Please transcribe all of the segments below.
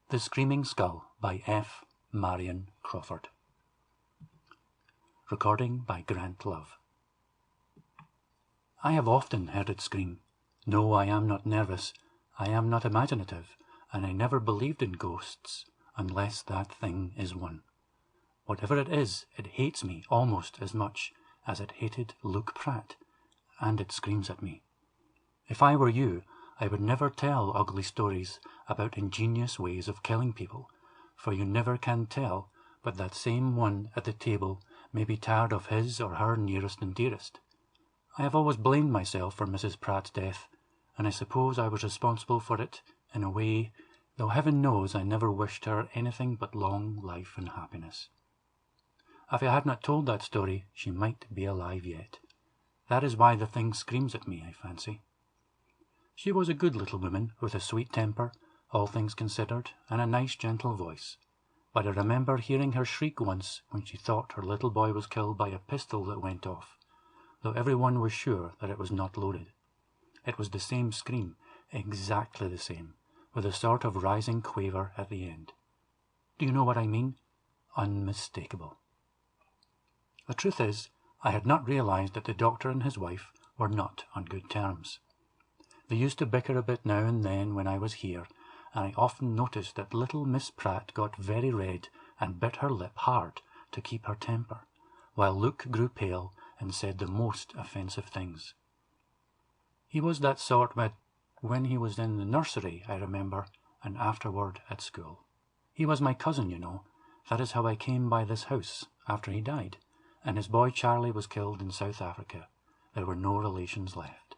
The Screaming Skull by F. Marion Crawford. Recording by Grant Love. I have often heard it scream. No, I am not nervous, I am not imaginative, and I never believed in ghosts, unless that thing is one. Whatever it is, it hates me almost as much as it hated Luke Pratt, and it screams at me. If I were you, I would never tell ugly stories about ingenious ways of killing people, for you never can tell but that same one at the table may be tired of his or her nearest and dearest. I have always blamed myself for Mrs. Pratt's death, and I suppose I was responsible for it in a way, though heaven knows I never wished her anything but long life and happiness. If I had not told that story, she might be alive yet. That is why the thing screams at me, I fancy. She was a good little woman, with a sweet temper, all things considered, and a nice gentle voice. But I remember hearing her shriek once when she thought her little boy was killed by a pistol that went off, though everyone was sure that it was not loaded. It was the same scream, exactly the same, with a sort of rising quaver at the end. Do you know what I mean? Unmistakable. The truth is, I had not realized that the doctor and his wife were not on good terms. They used to bicker a bit now and then when I was here, and I often noticed that little Miss Pratt got very red and bit her lip hard to keep her temper, while Luke grew pale and said the most offensive things. He was that sort when he was in the nursery, I remember, and afterward at school. He was my cousin, you know. That is how I came by this house after he died, and his boy Charlie was killed in South Africa. There were no relations left.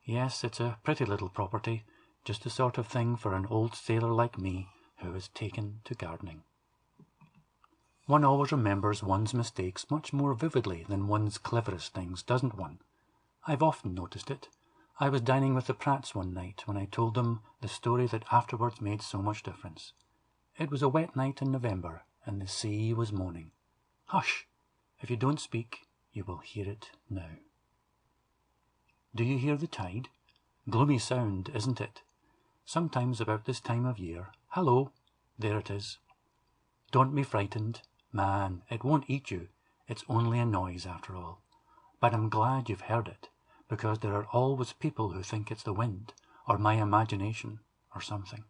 Yes, it's a pretty little property, just the sort of thing for an old sailor like me who is taken to gardening. One always remembers one's mistakes much more vividly than one's cleverest things, doesn't one? I've often noticed it. I was dining with the Pratts one night when I told them the story that afterwards made so much difference. It was a wet night in November, and the sea was moaning. Hush! If you don't speak, you will hear it now. Do you hear the tide? Gloomy sound, isn't it? Sometimes about this time of year. Hello, there it is. Don't be frightened. Man, it won't eat you. It's only a noise after all. But I'm glad you've heard it, because there are always people who think it's the wind, or my imagination, or something.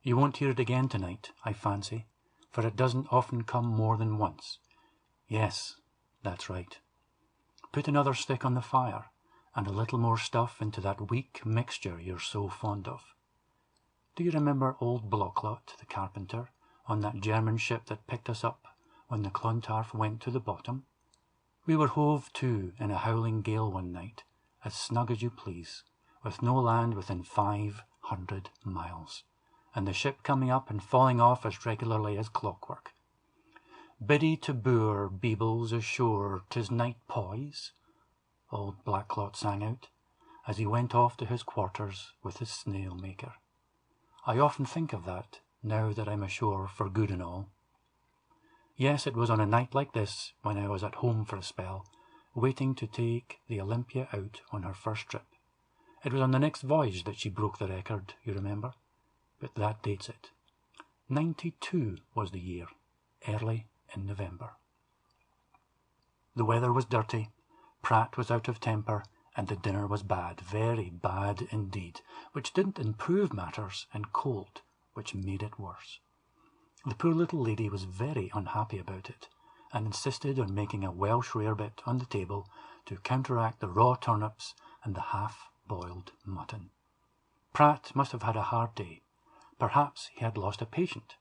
You won't hear it again tonight, I fancy, for it doesn't often come more than once. Yes, that's right. Put another stick on the fire, and a little more stuff into that weak mixture you're so fond of. Do you remember old Blocklot, the carpenter, on that German ship that picked us up when the Clontarf went to the bottom? We were hove to in a howling gale one night, as snug as you please, with no land within 500 miles, and the ship coming up and falling off as regularly as clockwork. Biddy to boor, Beebles ashore, 'tis night, poys, old Blacklot sang out, as he went off to his quarters with his snail-maker. I often think of that, now that I'm ashore for good and all. Yes, it was on a night like this, when I was at home for a spell, waiting to take the Olympia out on her first trip. It was on the next voyage that she broke the record, you remember? But that dates it. 92 was the year, early in November. The weather was dirty, Pratt was out of temper, and the dinner was bad, very bad indeed, which didn't improve matters, and cold, which made it worse. The poor little lady was very unhappy about it, and insisted on making a Welsh rarebit on the table to counteract the raw turnips and the half-boiled mutton. Pratt must have had a hard day. Perhaps he had lost a patient.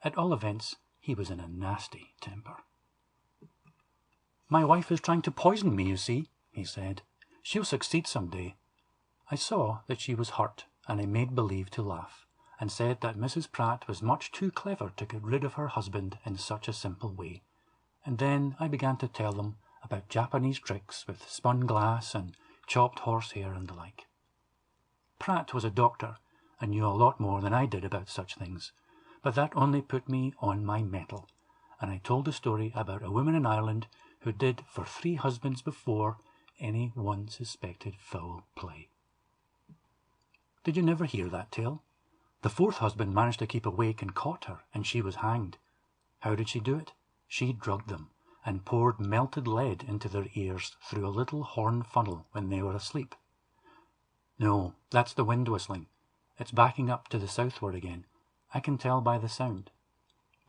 At all events, he was in a nasty temper. "My wife is trying to poison me, you see," he said. "She'll succeed some day." I saw that she was hurt, and I made believe to laugh, and said that Mrs. Pratt was much too clever to get rid of her husband in such a simple way. And then I began to tell them about Japanese tricks with spun glass and chopped horsehair and the like. Pratt was a doctor, and knew a lot more than I did about such things, but that only put me on my mettle, and I told a story about a woman in Ireland who did for 3 husbands before any one suspected foul play. Did you never hear that tale? The fourth husband managed to keep awake and caught her, and she was hanged. How did she do it? She drugged them and poured melted lead into their ears through a little horn funnel when they were asleep. No, that's the wind whistling. It's backing up to the southward again. I can tell by the sound.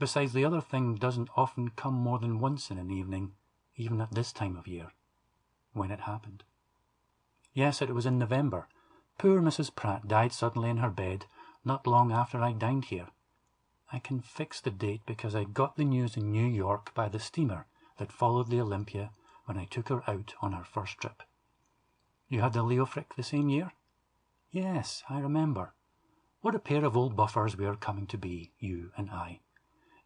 Besides, the other thing doesn't often come more than once in an evening, even at this time of year. When it happened. Yes, it was in November. Poor Mrs. Pratt died suddenly in her bed, not long after I dined here. I can fix the date because I got the news in New York by the steamer that followed the Olympia when I took her out on her first trip. You had the Leofric the same year? Yes, I remember. What a pair of old buffers we are coming to be, you and I.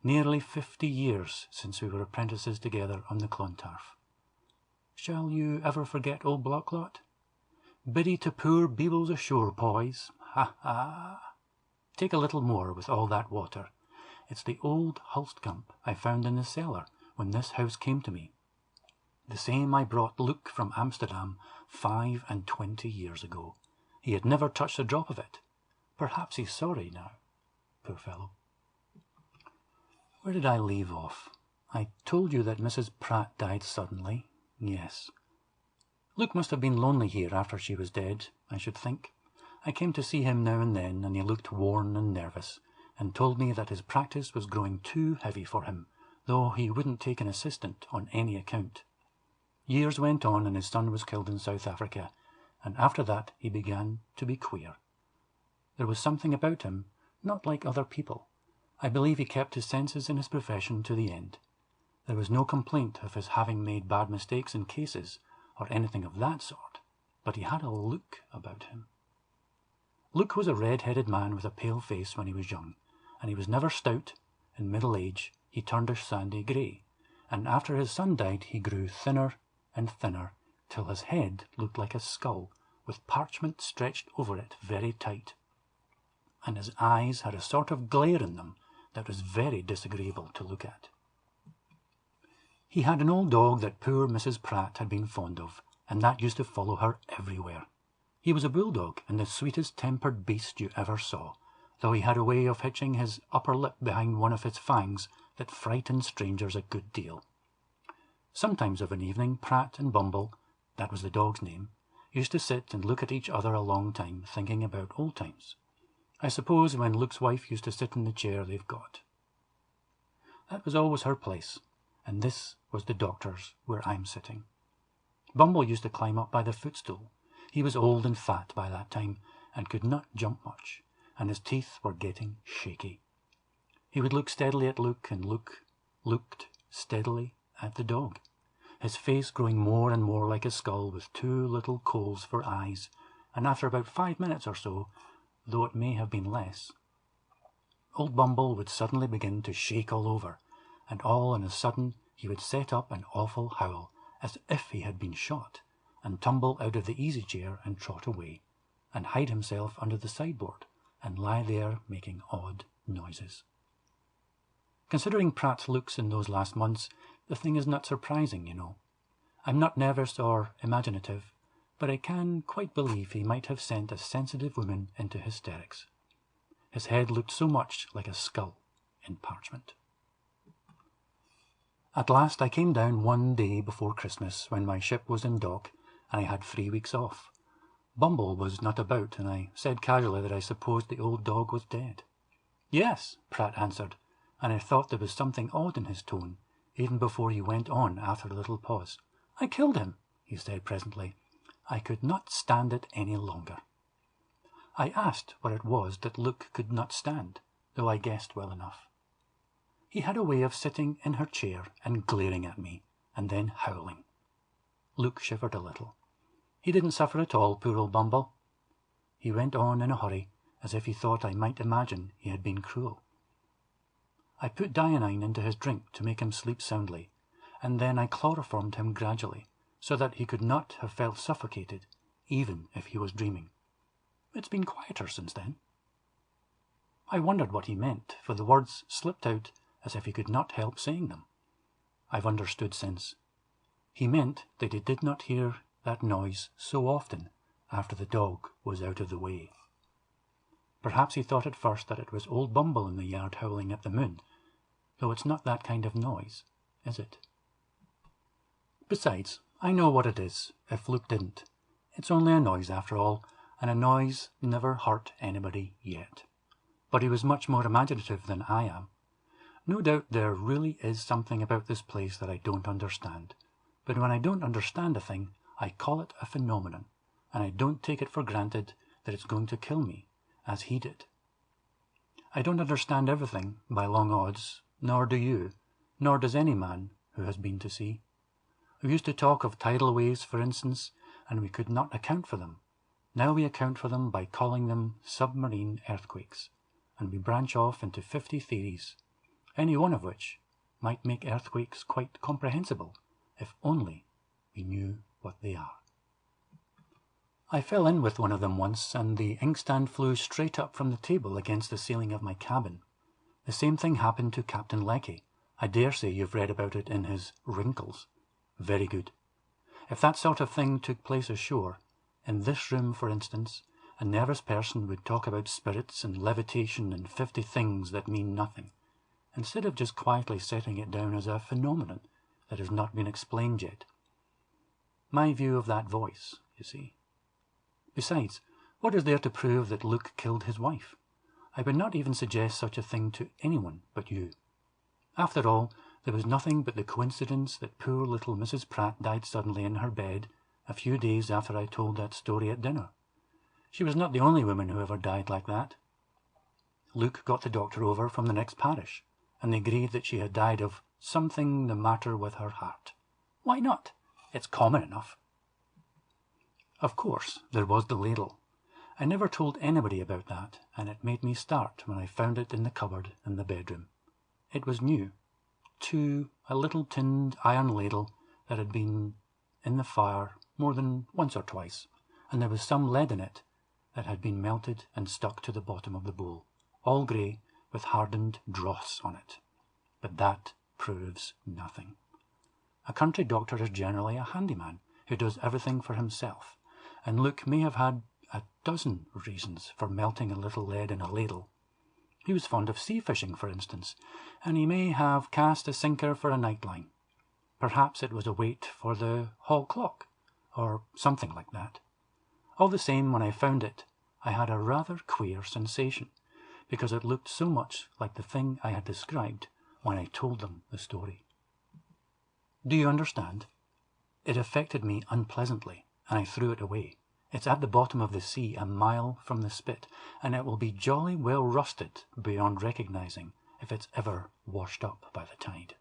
Nearly 50 years since we were apprentices together on the Clontarf. Shall you ever forget old Blocklot? Biddy to poor Beebles ashore, poys. Ha ha! Take a little more with all that water. It's the old Hulstkamp I found in the cellar when this house came to me. The same I brought Luke from Amsterdam 25 years ago. He had never touched a drop of it. Perhaps he's sorry now. Poor fellow. Where did I leave off? I told you that Mrs. Pratt died suddenly. Yes. Luke must have been lonely here after she was dead, I should think. I came to see him now and then, and he looked worn and nervous, and told me that his practice was growing too heavy for him, though he wouldn't take an assistant on any account. Years went on, and his son was killed in South Africa, and after that he began to be queer. There was something about him, not like other people. I believe he kept his senses in his profession to the end. There was no complaint of his having made bad mistakes in cases, or anything of that sort, but he had a look about him. Luke was a red-headed man with a pale face when he was young, and he was never stout. In middle age he turned a sandy grey, and after his son died he grew thinner and thinner, till his head looked like a skull, with parchment stretched over it very tight, and his eyes had a sort of glare in them that was very disagreeable to look at. He had an old dog that poor Mrs. Pratt had been fond of, and that used to follow her everywhere. He was a bulldog, and the sweetest tempered beast you ever saw, though he had a way of hitching his upper lip behind one of its fangs that frightened strangers a good deal. Sometimes of an evening Pratt and Bumble, that was the dog's name, used to sit and look at each other a long time, thinking about old times. I suppose when Luke's wife used to sit in the chair they've got. That was always her place, and this was the doctor's where I'm sitting. Bumble used to climb up by the footstool. He was old and fat by that time, and could not jump much, and his teeth were getting shaky. He would look steadily at Luke, and Luke looked steadily at the dog, his face growing more and more like a skull with two little coals for eyes, and after about 5 minutes or so, though it may have been less, old Bumble would suddenly begin to shake all over, and all on a sudden he would set up an awful howl, as if he had been shot, and tumble out of the easy-chair and trot away, and hide himself under the sideboard, and lie there making odd noises. Considering Pratt's looks in those last months, the thing is not surprising, you know. I'm not nervous or imaginative, but I can quite believe he might have sent a sensitive woman into hysterics. His head looked so much like a skull in parchment. At last I came down one day before Christmas when my ship was in dock and I had 3 weeks off. Bumble was not about, and I said casually that I supposed the old dog was dead. Yes, Pratt answered, and I thought there was something odd in his tone, even before he went on after a little pause. I killed him, he said presently. I could not stand it any longer. I asked what it was that Luke could not stand, though I guessed well enough. He had a way of sitting in her chair and glaring at me, and then howling. Luke shivered a little. He didn't suffer at all, poor old Bumble. He went on in a hurry, as if he thought I might imagine he had been cruel. I put quinine into his drink to make him sleep soundly, and then I chloroformed him gradually, so that he could not have felt suffocated, even if he was dreaming. It's been quieter since then. I wondered what he meant, for the words slipped out as if he could not help saying them. I've understood since. He meant that he did not hear that noise so often after the dog was out of the way. Perhaps he thought at first that it was old Bumble in the yard howling at the moon, though it's not that kind of noise, is it? Besides, I know what it is, if Luke didn't. It's only a noise after all, and a noise never hurt anybody yet. But he was much more imaginative than I am. No doubt there really is something about this place that I don't understand. But when I don't understand a thing, I call it a phenomenon, and I don't take it for granted that it's going to kill me, as he did. I don't understand everything, by long odds, nor do you, nor does any man who has been to sea. We used to talk of tidal waves, for instance, and we could not account for them. Now we account for them by calling them submarine earthquakes, and we branch off into 50 theories, any one of which might make earthquakes quite comprehensible, if only we knew what they are. I fell in with one of them once, and the inkstand flew straight up from the table against the ceiling of my cabin. The same thing happened to Captain Lecky. I dare say you've read about it in his Wrinkles. Very good. If that sort of thing took place ashore, in this room, for instance, a nervous person would talk about spirits and levitation and 50 things that mean nothing, instead of just quietly setting it down as a phenomenon that has not been explained yet. My view of that voice, you see. Besides, what is there to prove that Luke killed his wife? I would not even suggest such a thing to anyone but you. After all, there was nothing but the coincidence that poor little Mrs. Pratt died suddenly in her bed a few days after I told that story at dinner. She was not the only woman who ever died like that. Luke got the doctor over from the next parish, and they agreed that she had died of something the matter with her heart. Why not? It's common enough. Of course, there was the ladle. I never told anybody about that, and it made me start when I found it in the cupboard in the bedroom. It was new. A little tinned iron ladle that had been in the fire more than once or twice, and there was some lead in it that had been melted and stuck to the bottom of the bowl, all grey with hardened dross on it. But that proves nothing. A country doctor is generally a handyman who does everything for himself, and Luke may have had a dozen reasons for melting a little lead in a ladle. He was fond of sea fishing, for instance, and he may have cast a sinker for a nightline. Perhaps it was a weight for the hall clock, or something like that. All the same, when I found it, I had a rather queer sensation, because it looked so much like the thing I had described when I told them the story. Do you understand? It affected me unpleasantly, and I threw it away. It's at the bottom of the sea, a mile from the spit, and it will be jolly well rusted beyond recognizing if it's ever washed up by the tide.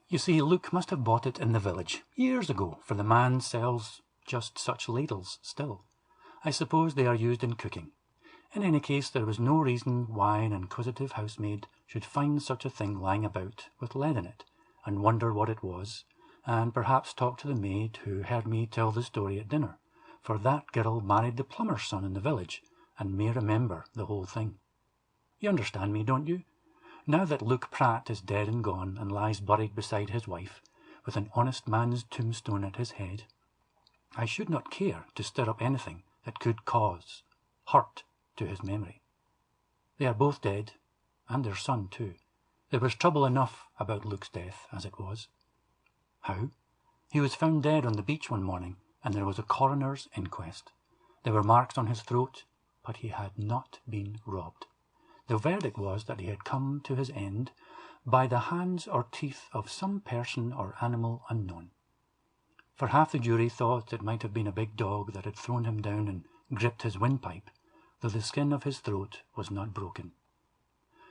You see, Luke must have bought it in the village years ago, for the man sells just such ladles still. I suppose they are used in cooking. In any case, there was no reason why an inquisitive housemaid should find such a thing lying about with lead in it, and wonder what it was, and perhaps talk to the maid who heard me tell the story at dinner, for that girl married the plumber's son in the village, and may remember the whole thing. You understand me, don't you? Now that Luke Pratt is dead and gone, and lies buried beside his wife, with an honest man's tombstone at his head, I should not care to stir up anything that could cause hurt to his memory. They are both dead, and their son too. There was trouble enough about Luke's death as it was. How? He was found dead on the beach one morning, and there was a coroner's inquest. There were marks on his throat, but he had not been robbed. The verdict was that he had come to his end by the hands or teeth of some person or animal unknown. For half the jury thought it might have been a big dog that had thrown him down and gripped his windpipe, though the skin of his throat was not broken.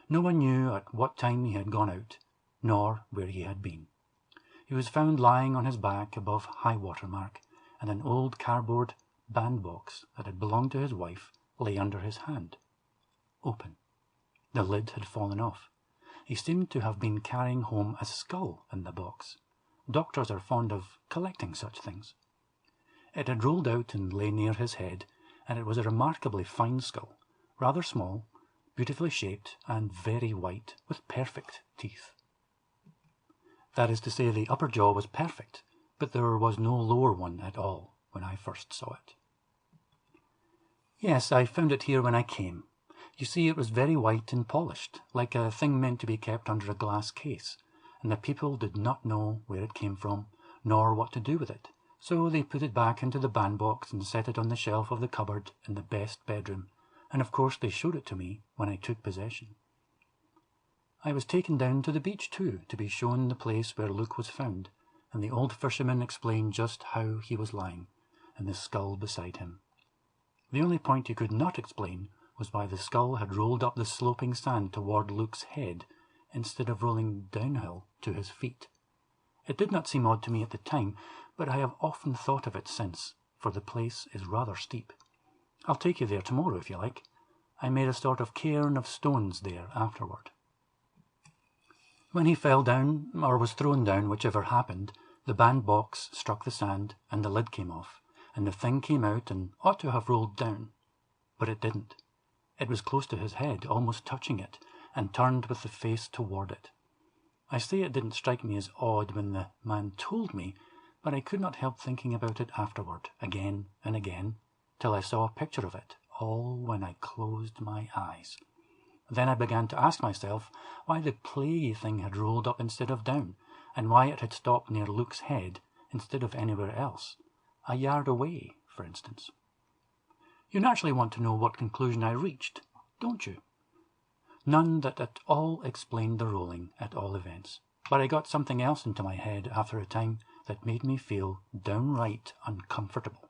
No one knew at what time he had gone out, nor where he had been. He was found lying on his back above high water mark, and an old cardboard bandbox that had belonged to his wife lay under his hand, open. The lid had fallen off. He seemed to have been carrying home a skull in the box. Doctors are fond of collecting such things. It had rolled out and lay near his head, and it was a remarkably fine skull, rather small, beautifully shaped, and very white, with perfect teeth. That is to say, the upper jaw was perfect, but there was no lower one at all when I first saw it. Yes, I found it here when I came. You see, it was very white and polished, like a thing meant to be kept under a glass case, and the people did not know where it came from, nor what to do with it, so they put it back into the bandbox and set it on the shelf of the cupboard in the best bedroom, and of course they showed it to me when I took possession. I was taken down to the beach too, to be shown the place where Luke was found, and the old fisherman explained just how he was lying, and the skull beside him. The only point he could not explain was why the skull had rolled up the sloping sand toward Luke's head, instead of rolling downhill to his feet. It did not seem odd to me at the time, but I have often thought of it since, for the place is rather steep. I'll take you there tomorrow if you like. I made a sort of cairn of stones there afterward. When he fell down, or was thrown down, whichever happened, the bandbox struck the sand, and the lid came off, and the thing came out and ought to have rolled down. But it didn't. It was close to his head, almost touching it, and turned with the face toward it. I say it didn't strike me as odd when the man told me, but I could not help thinking about it afterward, again and again, till I saw a picture of it, all when I closed my eyes. Then I began to ask myself why the plaguey thing had rolled up instead of down, and why it had stopped near Luke's head instead of anywhere else, a yard away, for instance. You naturally want to know what conclusion I reached, don't you? None that at all explained the rolling, at all events, but I got something else into my head after a time that made me feel downright uncomfortable.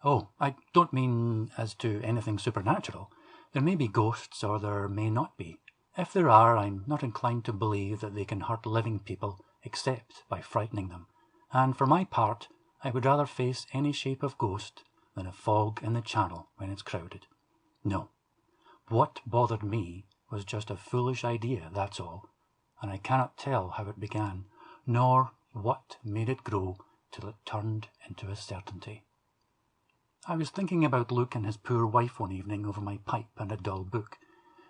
Oh, I don't mean as to anything supernatural. There may be ghosts, or there may not be. If there are, I'm not inclined to believe that they can hurt living people except by frightening them, and for my part, I would rather face any shape of ghost than a fog in the channel when it's crowded. No. What bothered me was just a foolish idea, that's all, and I cannot tell how it began, nor what made it grow till it turned into a certainty. I was thinking about Luke and his poor wife one evening over my pipe and a dull book,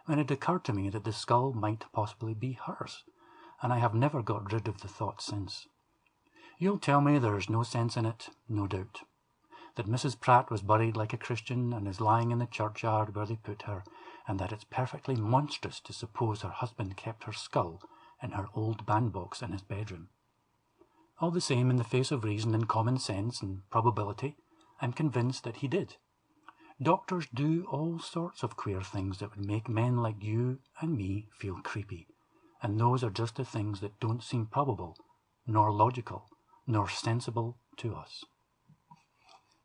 when it occurred to me that the skull might possibly be hers, and I have never got rid of the thought since. You'll tell me there's no sense in it, no doubt, that Mrs. Pratt was buried like a Christian and is lying in the churchyard where they put her, and that it's perfectly monstrous to suppose her husband kept her skull in her old bandbox in his bedroom. All the same, in the face of reason and common sense and probability, I'm convinced that he did. Doctors do all sorts of queer things that would make men like you and me feel creepy, and those are just the things that don't seem probable, nor logical, nor sensible to us.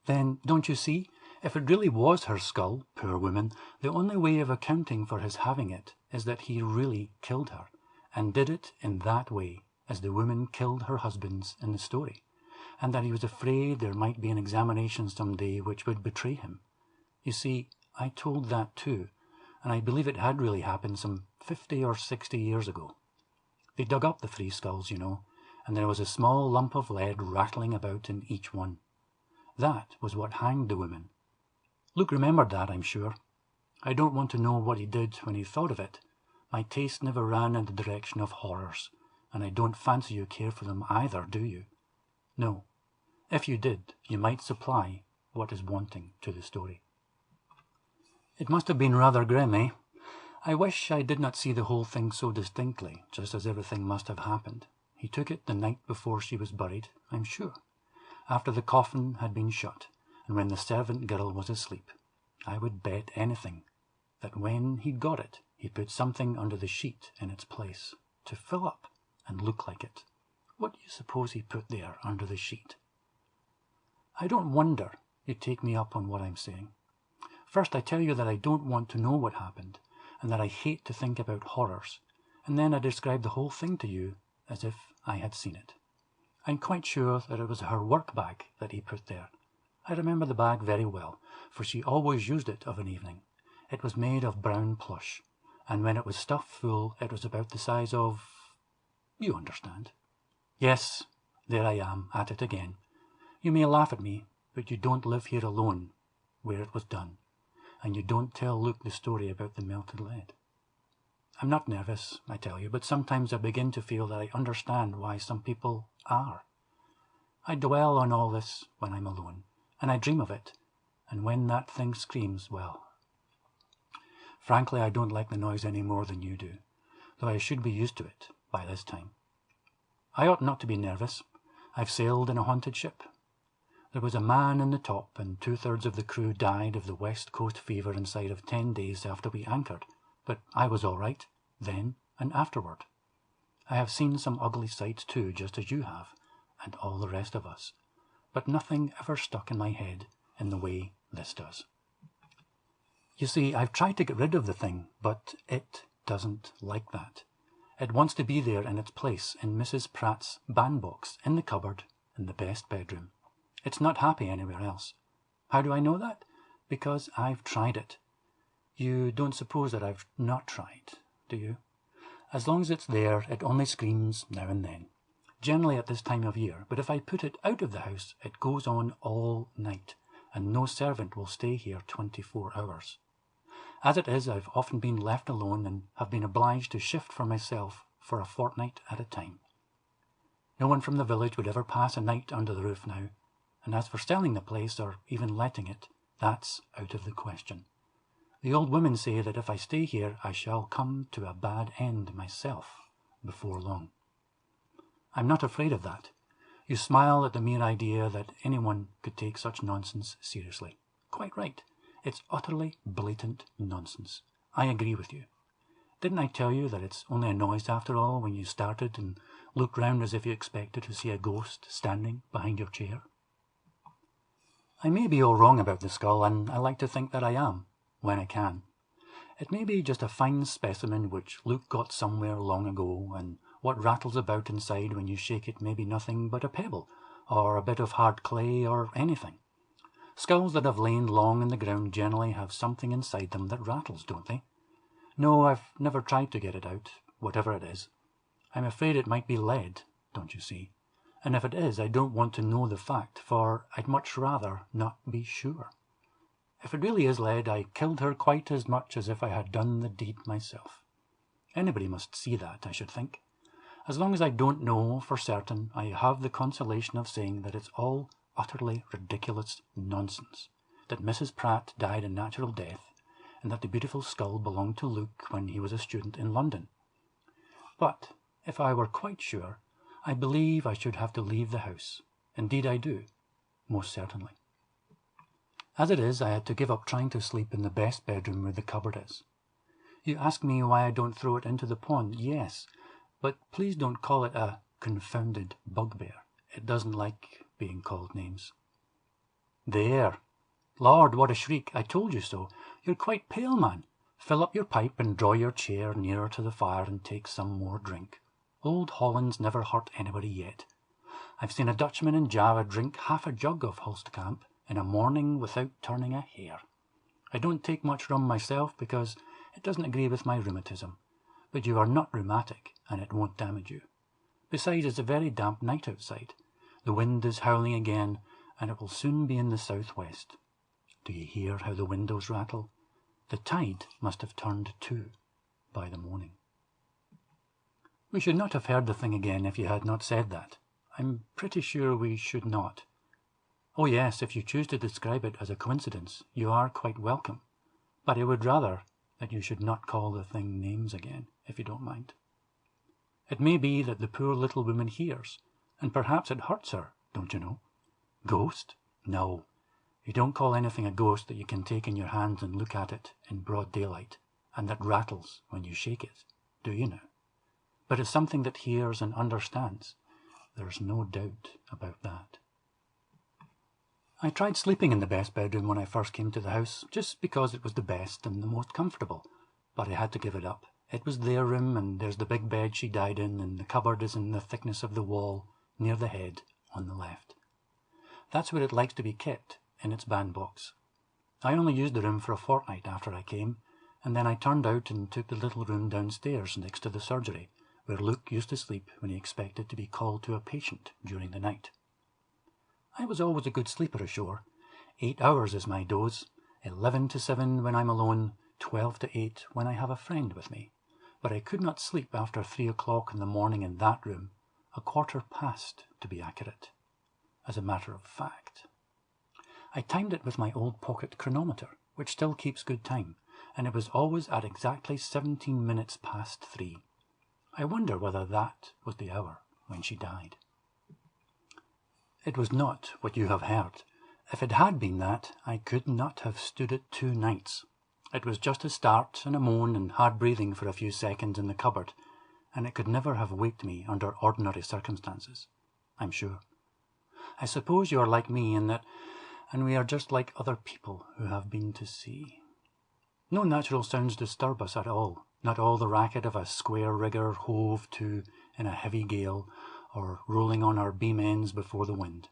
Then, don't you see, if it really was her skull, poor woman, the only way of accounting for his having it is that he really killed her, and did it in that way, as the woman killed her husbands in the story, and that he was afraid there might be an examination some day which would betray him. You see, I told that too, and I believe it had really happened some 50 or 60 years ago. They dug up the 3 skulls, you know, and there was a small lump of lead rattling about in each one. That was what hanged the woman. Luke remembered that, I'm sure. I don't want to know what he did when he thought of it. My taste never ran in the direction of horrors, and I don't fancy you care for them either, do you? No. If you did, you might supply what is wanting to the story. It must have been rather grim, eh? I wish I did not see the whole thing so distinctly, just as everything must have happened. He took it the night before she was buried, I'm sure, after the coffin had been shut, and when the servant girl was asleep. I would bet anything that when he'd got it, he put something under the sheet in its place, to fill up and look like it. What do you suppose he put there under the sheet? I don't wonder you take me up on what I'm saying. First, I tell you that I don't want to know what happened, and that I hate to think about horrors, and then I describe the whole thing to you as if I had seen it. I'm quite sure that it was her work bag that he put there. I remember the bag very well, for she always used it of an evening. It was made of brown plush, and when it was stuffed full, it was about the size of... you understand. Yes, there I am, at it again. You may laugh at me, but you don't live here alone, where it was done, and you don't tell Luke the story about the melted lead. I'm not nervous, I tell you, but sometimes I begin to feel that I understand why some people are. I dwell on all this when I'm alone, and I dream of it, and when that thing screams, well, frankly, I don't like the noise any more than you do, though I should be used to it by this time. I ought not to be nervous. I've sailed in a haunted ship. There was a man in the top, and 2/3 of the crew died of the West Coast fever inside of 10 days after we anchored, but I was all right, then and afterward. I have seen some ugly sights too, just as you have, and all the rest of us, but nothing ever stuck in my head in the way this does. You see, I've tried to get rid of the thing, but it doesn't like that. It wants to be there in its place in Mrs. Pratt's bandbox, in the cupboard, in the best bedroom. It's not happy anywhere else. How do I know that? Because I've tried it. You don't suppose that I've not tried, do you? As long as it's there, it only screams now and then, generally at this time of year, but if I put it out of the house, it goes on all night, and no servant will stay here 24 hours. As it is, I've often been left alone and have been obliged to shift for myself for a fortnight at a time. No one from the village would ever pass a night under the roof now, and as for selling the place or even letting it, that's out of the question. The old women say that if I stay here, I shall come to a bad end myself before long. I'm not afraid of that. You smile at the mere idea that anyone could take such nonsense seriously. Quite right. It's utterly blatant nonsense. I agree with you. Didn't I tell you that it's only a noise after all when you started and looked round as if you expected to see a ghost standing behind your chair? I may be all wrong about the skull, and I like to think that I am, when I can. It may be just a fine specimen which Luke got somewhere long ago, and what rattles about inside when you shake it may be nothing but a pebble, or a bit of hard clay, or anything. Skulls that have lain long in the ground generally have something inside them that rattles, don't they? No, I've never tried to get it out, whatever it is. I'm afraid it might be lead, don't you see? And if it is, I don't want to know the fact, for I'd much rather not be sure. If it really is lead, I killed her quite as much as if I had done the deed myself. Anybody must see that, I should think. As long as I don't know for certain, I have the consolation of saying that it's all utterly ridiculous nonsense, that Mrs. Pratt died a natural death, and that the beautiful skull belonged to Luke when he was a student in London. But if I were quite sure, I believe I should have to leave the house. Indeed I do, most certainly. As it is, I had to give up trying to sleep in the best bedroom where the cupboard is. You ask me why I don't throw it into the pond. Yes, but please don't call it a confounded bugbear. It doesn't like being called names. There! Lord, what a shriek! I told you so. You're quite pale, man. Fill up your pipe and draw your chair nearer to the fire and take some more drink. Old Holland's never hurt anybody yet. I've seen a Dutchman in Java drink half a jug of Hulstkamp in a morning without turning a hair. I don't take much rum myself because it doesn't agree with my rheumatism, but you are not rheumatic and it won't damage you. Besides, it's a very damp night outside. The wind is howling again, and it will soon be in the southwest. Do you hear how the windows rattle? The tide must have turned too by the morning. We should not have heard the thing again if you had not said that. I'm pretty sure we should not. Oh yes, if you choose to describe it as a coincidence, you are quite welcome. But I would rather that you should not call the thing names again, if you don't mind. It may be that the poor little woman hears, and perhaps it hurts her, don't you know? Ghost? No. You don't call anything a ghost that you can take in your hands and look at it in broad daylight, and that rattles when you shake it, do you now? But it's something that hears and understands. There's no doubt about that. I tried sleeping in the best bedroom when I first came to the house, just because it was the best and the most comfortable, but I had to give it up. It was their room, and there's the big bed she died in, and the cupboard is in the thickness of the wall, near the head, on the left. That's where it likes to be kept, in its bandbox. I only used the room for a fortnight after I came, and then I turned out and took the little room downstairs next to the surgery, where Luke used to sleep when he expected to be called to a patient during the night. I was always a good sleeper ashore. 8 hours is my dose, 11 to 7 when I'm alone, 12 to 8 when I have a friend with me. But I could not sleep after 3 o'clock in the morning in that room, 1/4 past to be accurate, as a matter of fact. I timed it with my old pocket chronometer, which still keeps good time, and it was always at exactly 17 minutes past 3. I wonder whether that was the hour when she died. It was not what you have heard. If it had been that, I could not have stood it 2 nights. It was just a start and a moan and hard breathing for a few seconds in the cupboard, and it could never have waked me under ordinary circumstances, I'm sure. I suppose you are like me in that, and we are just like other people who have been to sea. No natural sounds disturb us at all, not all the racket of a square rigger hove to in a heavy gale, or rolling on our beam ends before the wind.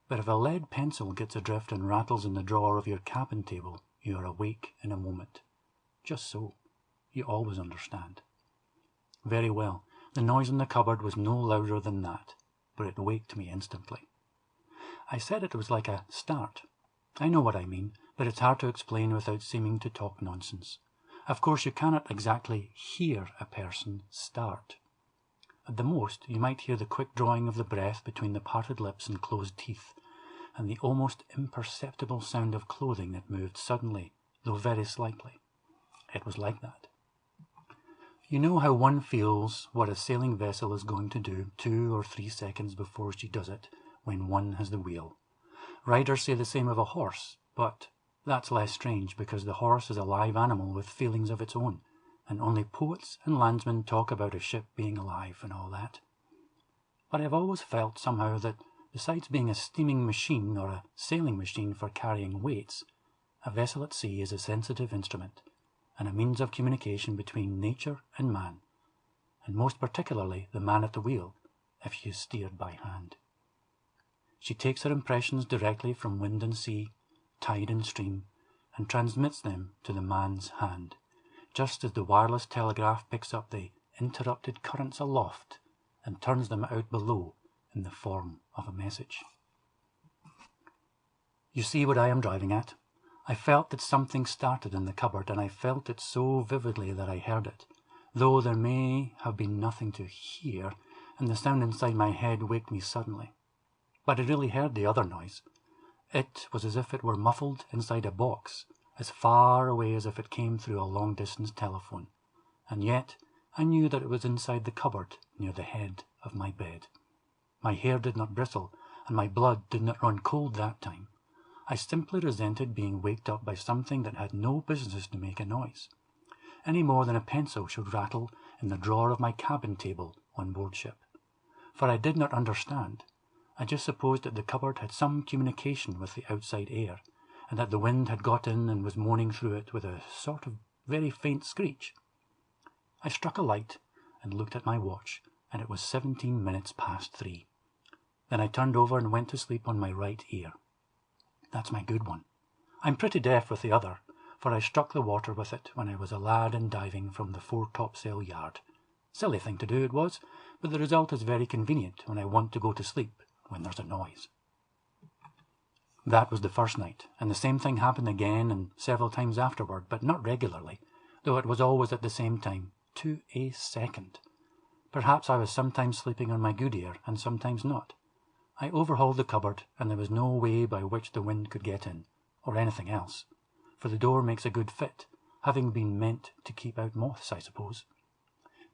But if a lead pencil gets adrift and rattles in the drawer of your cabin table, you are awake in a moment. Just so. You always understand. Very well, the noise in the cupboard was no louder than that, but it waked me instantly. I said it was like a start. I know what I mean, but it's hard to explain without seeming to talk nonsense. Of course, you cannot exactly hear a person start. At the most, you might hear the quick drawing of the breath between the parted lips and closed teeth, and the almost imperceptible sound of clothing that moved suddenly, though very slightly. It was like that. You know how one feels what a sailing vessel is going to do 2 or 3 seconds before she does it, when one has the wheel. Riders say the same of a horse, but that's less strange because the horse is a live animal with feelings of its own, and only poets and landsmen talk about a ship being alive and all that. But I've always felt somehow that, besides being a steaming machine or a sailing machine for carrying weights, a vessel at sea is a sensitive instrument, and a means of communication between nature and man, and most particularly the man at the wheel, if she is steered by hand. She takes her impressions directly from wind and sea, tide and stream, and transmits them to the man's hand, just as the wireless telegraph picks up the interrupted currents aloft and turns them out below in the form of a message. You see what I am driving at? I felt that something started in the cupboard, and I felt it so vividly that I heard it, though there may have been nothing to hear, and the sound inside my head waked me suddenly. But I really heard the other noise. It was as if it were muffled inside a box, as far away as if it came through a long-distance telephone, and yet I knew that it was inside the cupboard near the head of my bed. My hair did not bristle, and my blood did not run cold that time. I simply resented being waked up by something that had no business to make a noise, any more than a pencil should rattle in the drawer of my cabin table on board ship. For I did not understand. I just supposed that the cupboard had some communication with the outside air, and that the wind had got in and was moaning through it with a sort of very faint screech. I struck a light and looked at my watch, and it was 17 minutes past 3. Then I turned over and went to sleep on my right ear. That's my good one. I'm pretty deaf with the other, for I struck the water with it when I was a lad and diving from the foretopsail yard. Silly thing to do it was, but the result is very convenient when I want to go to sleep when there's a noise. That was the first night, and the same thing happened again and several times afterward, but not regularly, though it was always at the same time, to a second. Perhaps I was sometimes sleeping on my good ear and sometimes not. I overhauled the cupboard, and there was no way by which the wind could get in, or anything else, for the door makes a good fit, having been meant to keep out moths, I suppose.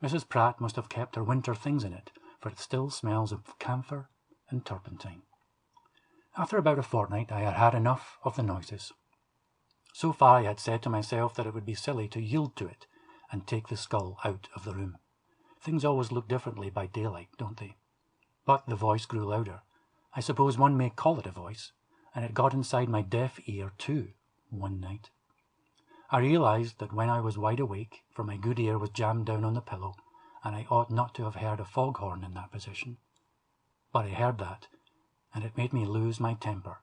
Mrs. Pratt must have kept her winter things in it, for it still smells of camphor and turpentine. After about a fortnight I had had enough of the noises. So far I had said to myself that it would be silly to yield to it and take the skull out of the room. Things always look differently by daylight, don't they? But the voice grew louder. I suppose one may call it a voice, and it got inside my deaf ear too, one night. I realized that when I was wide awake, for my good ear was jammed down on the pillow, and I ought not to have heard a foghorn in that position. But I heard that, and it made me lose my temper,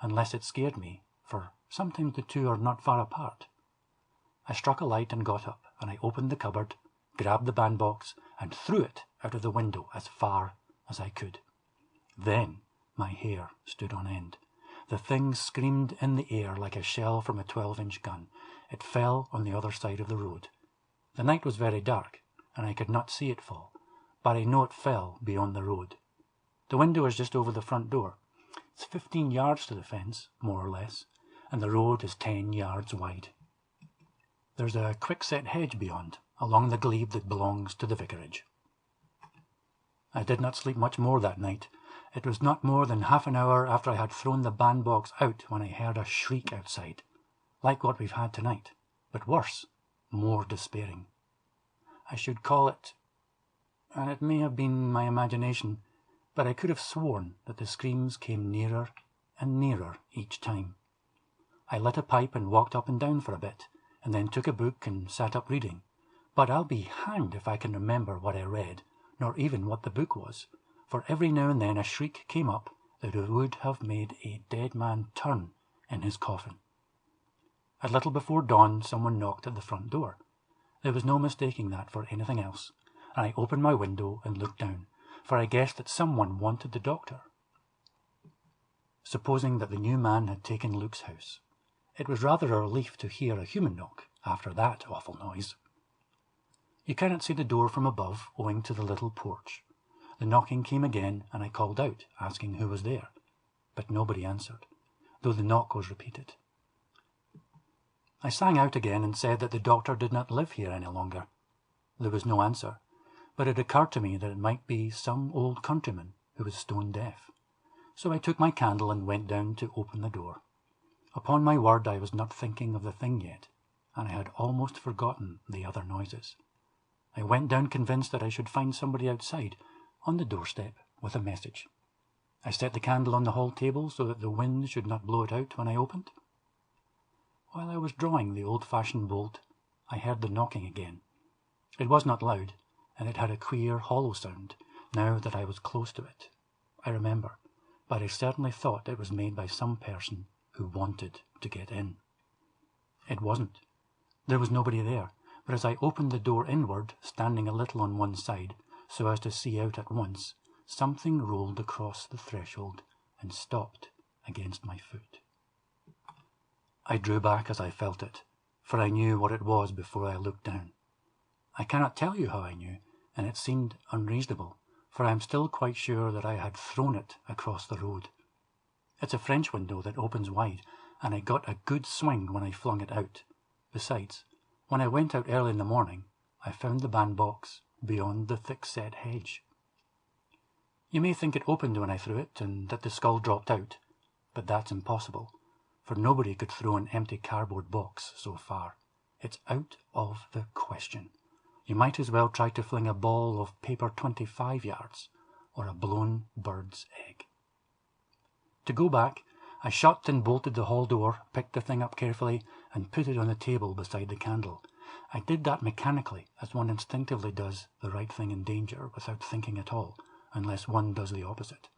unless it scared me, for sometimes the two are not far apart. I struck a light and got up, and I opened the cupboard, grabbed the bandbox, and threw it out of the window as far as I could. Then my hair stood on end. The thing screamed in the air like a shell from a 12-inch gun. It fell on the other side of the road. The night was very dark, and I could not see it fall, but I know it fell beyond the road. The window is just over the front door. It's 15 yards to the fence, more or less, and the road is 10 yards wide. There's a quickset hedge beyond, along the glebe that belongs to the vicarage. I did not sleep much more that night. It was not more than half an hour after I had thrown the bandbox out when I heard a shriek outside, like what we've had tonight, but worse, more despairing. I should call it, and it may have been my imagination, but I could have sworn that the screams came nearer and nearer each time. I lit a pipe and walked up and down for a bit, and then took a book and sat up reading. But I'll be hanged if I can remember what I read, nor even what the book was, for every now and then a shriek came up that would have made a dead man turn in his coffin. A little before dawn someone knocked at the front door. There was no mistaking that for anything else, and I opened my window and looked down, for I guessed that someone wanted the doctor. Supposing that the new man had taken Luke's house, it was rather a relief to hear a human knock after that awful noise. You cannot see the door from above, owing to the little porch. The knocking came again, and I called out, asking who was there, but nobody answered, though the knock was repeated. I sang out again and said that the doctor did not live here any longer. There was no answer, but it occurred to me that it might be some old countryman who was stone deaf. So I took my candle and went down to open the door. Upon my word, I was not thinking of the thing yet, and I had almost forgotten the other noises. I went down convinced that I should find somebody outside, on the doorstep, with a message. I set the candle on the hall table so that the wind should not blow it out when I opened. While I was drawing the old-fashioned bolt, I heard the knocking again. It was not loud, and it had a queer, hollow sound, now that I was close to it. I remember, but I certainly thought it was made by some person who wanted to get in. It wasn't. There was nobody there, but as I opened the door inward, standing a little on one side, so as to see out at once, something rolled across the threshold and stopped against my foot. I drew back as I felt it, for I knew what it was before I looked down. I cannot tell you how I knew, and it seemed unreasonable, for I am still quite sure that I had thrown it across the road. It's a French window that opens wide, and I got a good swing when I flung it out. Besides, when I went out early in the morning, I found the bandbox beyond the thick-set hedge. You may think it opened when I threw it, and that the skull dropped out, but that's impossible, for nobody could throw an empty cardboard box so far. It's out of the question. You might as well try to fling a ball of paper 25 yards, or a blown bird's egg. To go back, I shut and bolted the hall door, picked the thing up carefully, and put it on the table beside the candle. I did that mechanically, as one instinctively does the right thing in danger without thinking at all, unless one does the opposite.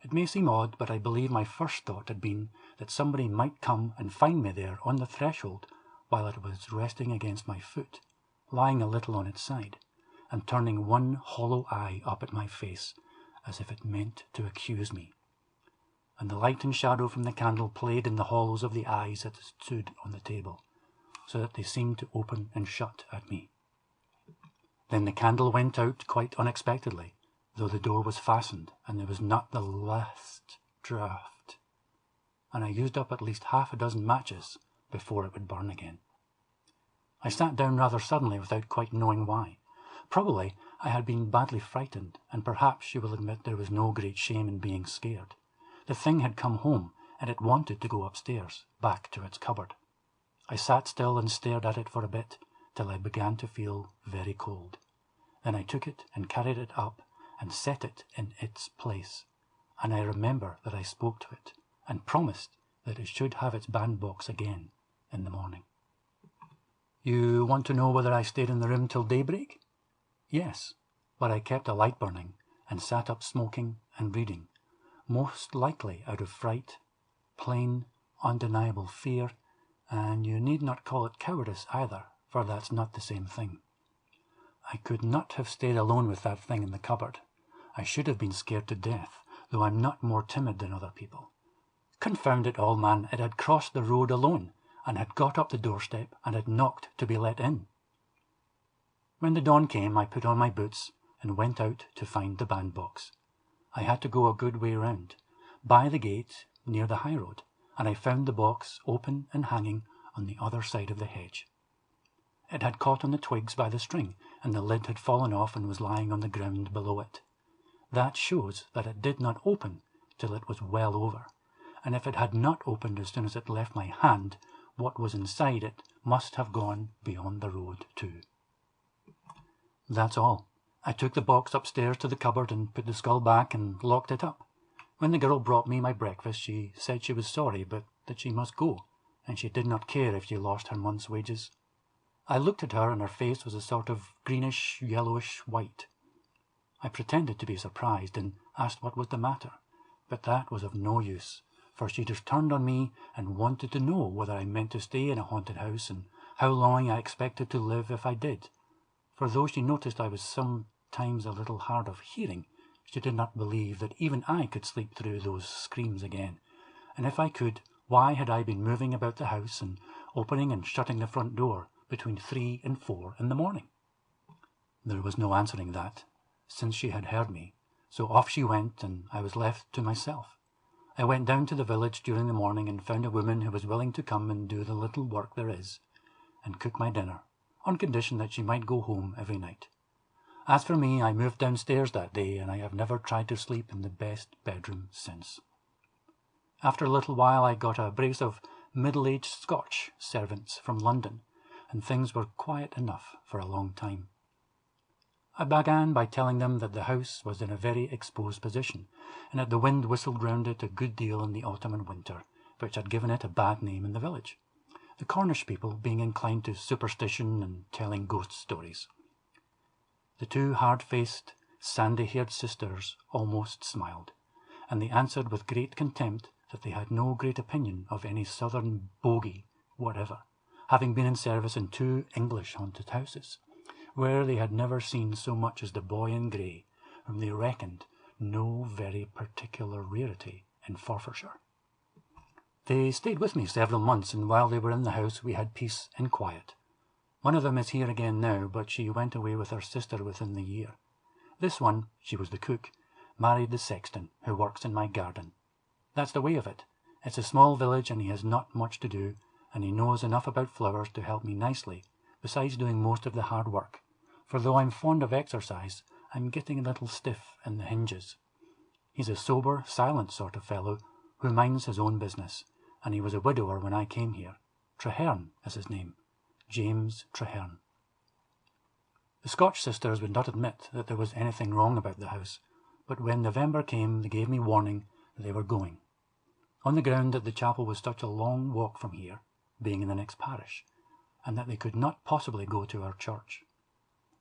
It may seem odd, but I believe my first thought had been that somebody might come and find me there on the threshold while it was resting against my foot, lying a little on its side, and turning one hollow eye up at my face, as if it meant to accuse me. And the light and shadow from the candle played in the hollows of the eyes that stood on the table, so that they seemed to open and shut at me. Then the candle went out quite unexpectedly, though the door was fastened, and there was not the last draught, and I used up at least half a dozen matches before it would burn again. I sat down rather suddenly without quite knowing why. Probably I had been badly frightened, and perhaps you will admit there was no great shame in being scared. The thing had come home, and it wanted to go upstairs, back to its cupboard. I sat still and stared at it for a bit, till I began to feel very cold. Then I took it and carried it up and set it in its place, and I remember that I spoke to it and promised that it should have its bandbox again in the morning. You want to know whether I stayed in the room till daybreak? Yes, but I kept a light burning and sat up smoking and reading, most likely out of fright, plain, undeniable fear, and you need not call it cowardice either, for that's not the same thing. I could not have stayed alone with that thing in the cupboard. I should have been scared to death, though I'm not more timid than other people. Confound it all, man, it had crossed the road alone, and had got up the doorstep, and had knocked to be let in. When the dawn came, I put on my boots, and went out to find the bandbox. I had to go a good way round, by the gate near the high road, and I found the box open and hanging on the other side of the hedge. It had caught on the twigs by the string, and the lid had fallen off and was lying on the ground below it. That shows that it did not open till it was well over, and if it had not opened as soon as it left my hand, what was inside it must have gone beyond the road too. That's all. I took the box upstairs to the cupboard and put the skull back and locked it up. When the girl brought me my breakfast, she said she was sorry, but that she must go, and she did not care if she lost her month's wages. I looked at her, and her face was a sort of greenish, yellowish white. I pretended to be surprised and asked what was the matter, but that was of no use, for she just turned on me and wanted to know whether I meant to stay in a haunted house and how long I expected to live if I did. For though she noticed I was sometimes a little hard of hearing, she did not believe that even I could sleep through those screams again, and if I could, why had I been moving about the house and opening and shutting the front door between 3 and 4 in the morning? There was no answering that, since she had heard me, so off she went, and I was left to myself. I went down to the village during the morning and found a woman who was willing to come and do the little work there is, and cook my dinner, on condition that she might go home every night. As for me, I moved downstairs that day, and I have never tried to sleep in the best bedroom since. After a little while I got a brace of middle-aged Scotch servants from London, and things were quiet enough for a long time. I began by telling them that the house was in a very exposed position, and that the wind whistled round it a good deal in the autumn and winter, which had given it a bad name in the village, the Cornish people being inclined to superstition and telling ghost stories. The two hard-faced, sandy-haired sisters almost smiled, and they answered with great contempt that they had no great opinion of any southern bogey whatever, having been in service in 2 English haunted houses, where they had never seen so much as the boy in grey, whom they reckoned no very particular rarity in Forfarshire. They stayed with me several months, and while they were in the house we had peace and quiet. One of them is here again now, but she went away with her sister within the year. This one, she was the cook, married the sexton, who works in my garden. That's the way of it. It's a small village, and he has not much to do, and he knows enough about flowers to help me nicely, besides doing most of the hard work. For though I'm fond of exercise, I'm getting a little stiff in the hinges. He's a sober, silent sort of fellow, who minds his own business, and he was a widower when I came here. Treherne is his name. James Treherne. The Scotch sisters would not admit that there was anything wrong about the house, but when November came they gave me warning that they were going, on the ground that the chapel was such a long walk from here, being in the next parish, and that they could not possibly go to our church.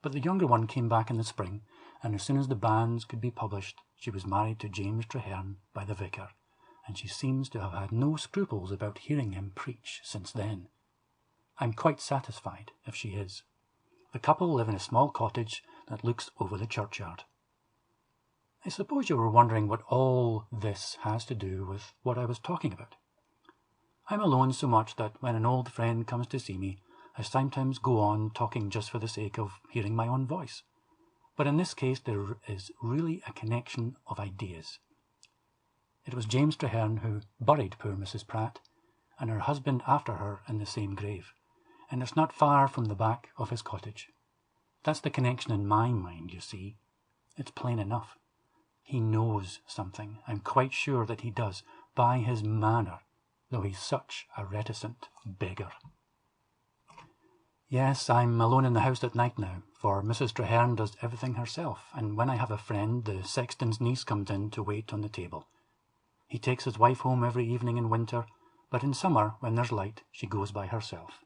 But the younger one came back in the spring, and as soon as the banns could be published, she was married to James Treherne by the vicar, and she seems to have had no scruples about hearing him preach since then. I'm quite satisfied if she is. The couple live in a small cottage that looks over the churchyard. I suppose you were wondering what all this has to do with what I was talking about. I'm alone so much that when an old friend comes to see me, I sometimes go on talking just for the sake of hearing my own voice. But in this case there is really a connection of ideas. It was James Treherne who buried poor Mrs. Pratt, and her husband after her in the same grave, and it's not far from the back of his cottage. That's the connection in my mind, you see. It's plain enough. He knows something. I'm quite sure that he does, by his manner, though he's such a reticent beggar. Yes, I'm alone in the house at night now, for Mrs. Treherne does everything herself, and when I have a friend, the sexton's niece comes in to wait on the table. He takes his wife home every evening in winter, but in summer, when there's light, she goes by herself.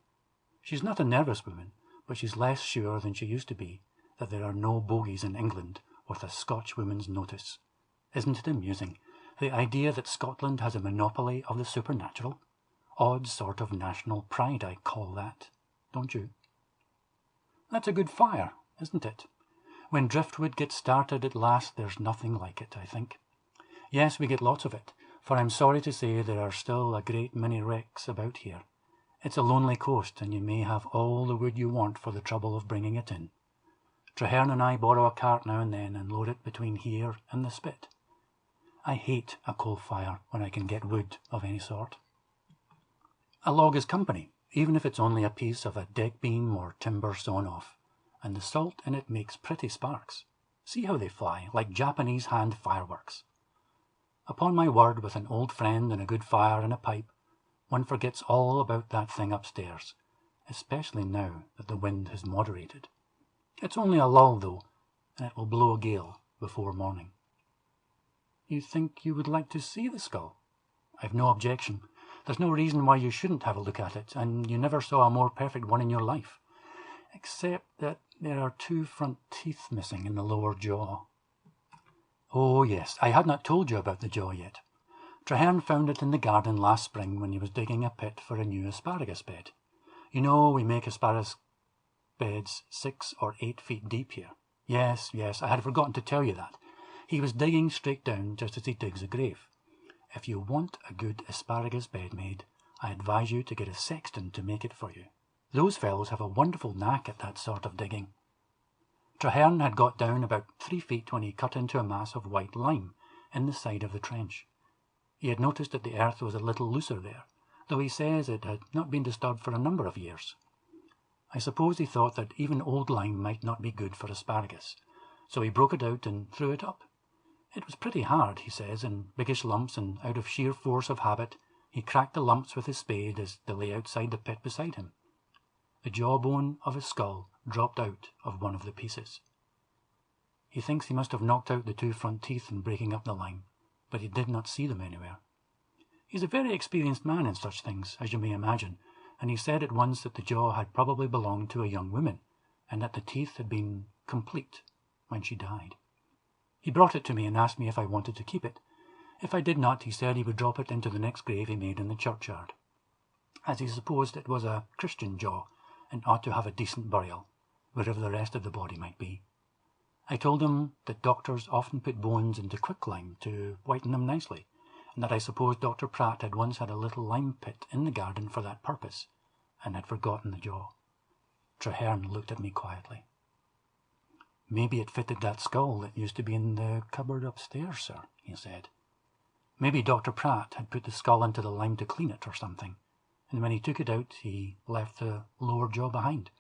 She's not a nervous woman, but she's less sure than she used to be that there are no bogies in England worth a Scotch woman's notice. Isn't it amusing, the idea that Scotland has a monopoly of the supernatural? Odd sort of national pride, I call that, don't you? That's a good fire, isn't it? When driftwood gets started at last, there's nothing like it, I think. Yes, we get lots of it, for I'm sorry to say there are still a great many wrecks about here. It's a lonely coast, and you may have all the wood you want for the trouble of bringing it in. Treherne and I borrow a cart now and then and load it between here and the spit. I hate a coal fire when I can get wood of any sort. A log is company, even if it's only a piece of a deck beam or timber sawn off, and the salt in it makes pretty sparks. See how they fly, like Japanese hand fireworks. Upon my word, with an old friend and a good fire and a pipe, one forgets all about that thing upstairs, especially now that the wind has moderated. It's only a lull, though, and it will blow a gale before morning. You think you would like to see the skull? I've no objection. There's no reason why you shouldn't have a look at it, and you never saw a more perfect one in your life. Except that there are 2 front teeth missing in the lower jaw. Oh yes, I had not told you about the jaw yet. Traherne found it in the garden last spring when he was digging a pit for a new asparagus bed. You know, we make asparagus beds 6 or 8 feet deep here. Yes, I had forgotten to tell you that. He was digging straight down just as he digs a grave. If you want a good asparagus bed made, I advise you to get a sexton to make it for you. Those fellows have a wonderful knack at that sort of digging. Traherne had got down about 3 feet when he cut into a mass of white lime in the side of the trench. He had noticed that the earth was a little looser there, though he says it had not been disturbed for a number of years. I suppose he thought that even old lime might not be good for asparagus, so he broke it out and threw it up. It was pretty hard, he says, in biggish lumps, and out of sheer force of habit, he cracked the lumps with his spade as they lay outside the pit beside him. The jawbone of his skull dropped out of one of the pieces. He thinks he must have knocked out the 2 front teeth in breaking up the lime, but he did not see them anywhere. He's a very experienced man in such things, as you may imagine, and he said at once that the jaw had probably belonged to a young woman, and that the teeth had been complete when she died. He brought it to me and asked me if I wanted to keep it. If I did not, he said he would drop it into the next grave he made in the churchyard, as he supposed it was a Christian jaw and ought to have a decent burial, wherever the rest of the body might be. I told him that doctors often put bones into quicklime to whiten them nicely, and that I supposed Dr. Pratt had once had a little lime pit in the garden for that purpose, and had forgotten the jaw. Traherne looked at me quietly. Maybe it fitted that skull that used to be in the cupboard upstairs, sir, he said. Maybe Dr. Pratt had put the skull into the lime to clean it or something, and when he took it out he left the lower jaw behind.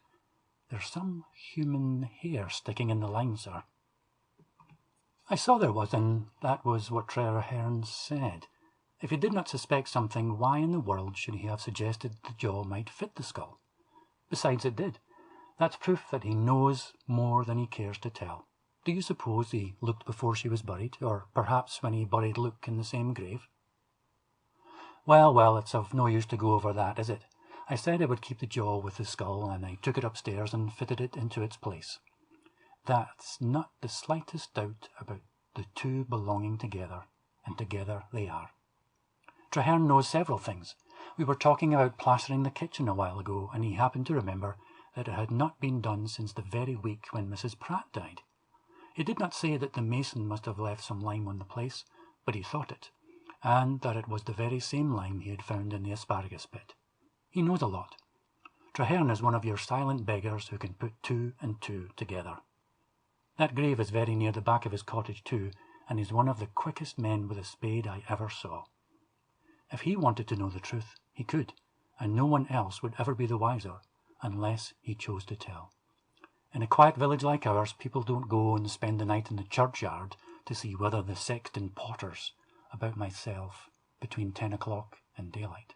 There's some human hair sticking in the lime, sir. I saw there was, and that was what Traherne said. If he did not suspect something, why in the world should he have suggested the jaw might fit the skull? Besides, it did. That's proof that he knows more than he cares to tell. Do you suppose he looked before she was buried, or perhaps when he buried Luke in the same grave? Well, it's of no use to go over that, is it? I said I would keep the jaw with the skull, and I took it upstairs and fitted it into its place. That's not the slightest doubt about the 2 belonging together, and together they are. Traherne knows several things. We were talking about plastering the kitchen a while ago, and he happened to remember that it had not been done since the very week when Mrs. Pratt died. He did not say that the mason must have left some lime on the place, but he thought it, and that it was the very same lime he had found in the asparagus pit. He knows a lot. Traherne is one of your silent beggars who can put 2 and 2 together. That grave is very near the back of his cottage too, and he's one of the quickest men with a spade I ever saw. If he wanted to know the truth, he could, and no one else would ever be the wiser, unless he chose to tell. In a quiet village like ours, people don't go and spend the night in the churchyard to see whether the sexton potters about myself between 10 o'clock and daylight.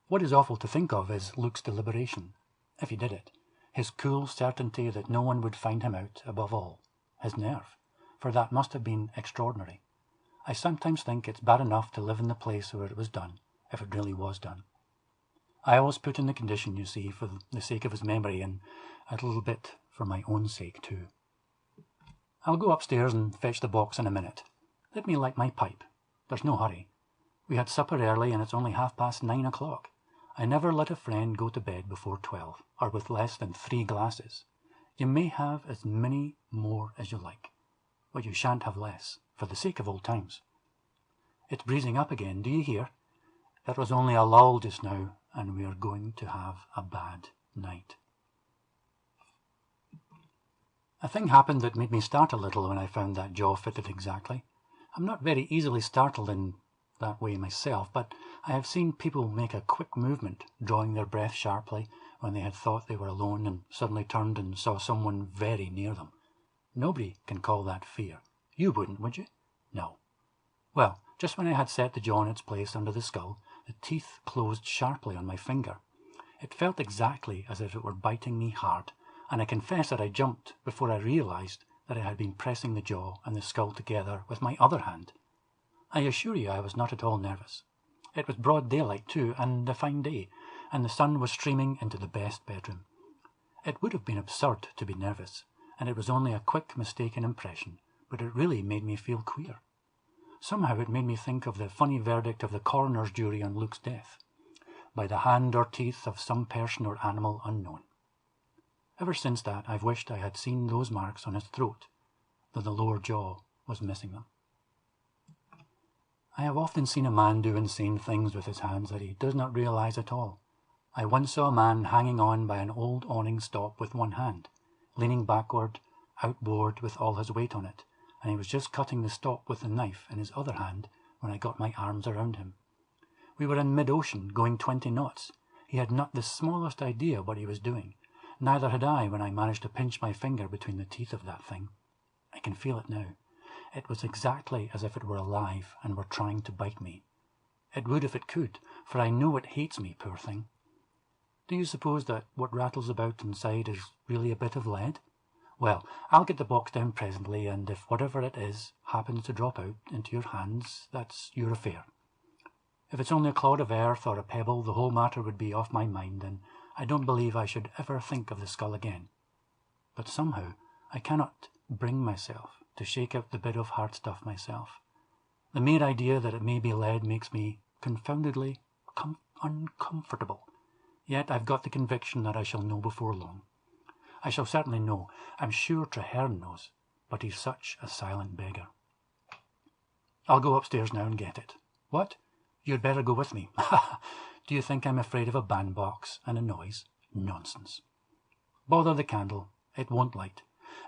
What is awful to think of is Luke's deliberation, if he did it, his cool certainty that no one would find him out, above all, his nerve, for that must have been extraordinary. I sometimes think it's bad enough to live in the place where it was done, if it really was done. I always put in the condition, you see, for the sake of his memory, and a little bit for my own sake too. I'll go upstairs and fetch the box in a minute. Let me light my pipe. There's no hurry. We had supper early, and it's only 9:30 o'clock. I never let a friend go to bed before 12, or with less than 3 glasses. You may have as many more as you like, but you shan't have less, for the sake of old times. It's breezing up again, do you hear? That was only a lull just now, and we are going to have a bad night. A thing happened that made me start a little when I found that jaw fitted exactly. I'm not very easily startled in that way myself, but I have seen people make a quick movement, drawing their breath sharply when they had thought they were alone and suddenly turned and saw someone very near them. Nobody can call that fear. You wouldn't, would you? No. Well, just when I had set the jaw in its place under the skull, the teeth closed sharply on my finger. It felt exactly as if it were biting me hard, and I confess that I jumped before I realized that I had been pressing the jaw and the skull together with my other hand. I assure you I was not at all nervous. It was broad daylight too, and a fine day, and the sun was streaming into the best bedroom. It would have been absurd to be nervous, and it was only a quick mistaken impression, but it really made me feel queer. Somehow it made me think of the funny verdict of the coroner's jury on Luke's death, by the hand or teeth of some person or animal unknown. Ever since that I've wished I had seen those marks on his throat, though the lower jaw was missing them. I have often seen a man do insane things with his hands that he does not realize at all. I once saw a man hanging on by an old awning stop with one hand, leaning backward, outboard with all his weight on it, and he was just cutting the stop with the knife in his other hand when I got my arms around him. We were in mid-ocean, going 20 knots. He had not the smallest idea what he was doing. Neither had I when I managed to pinch my finger between the teeth of that thing. I can feel it now. It was exactly as if it were alive and were trying to bite me. It would if it could, for I know it hates me, poor thing. Do you suppose that what rattles about inside is really a bit of lead? Well, I'll get the box down presently, and if whatever it is happens to drop out into your hands, that's your affair. If it's only a clod of earth or a pebble, the whole matter would be off my mind, and I don't believe I should ever think of the skull again. But somehow I cannot bring myself to shake out the bit of hard stuff myself. The mere idea that it may be lead makes me confoundedly uncomfortable. Yet I've got the conviction that I shall know before long. I shall certainly know. I'm sure Traherne knows, but he's such a silent beggar. I'll go upstairs now and get it. What? You'd better go with me. Do you think I'm afraid of a bandbox and a noise? Nonsense. Bother the candle. It won't light.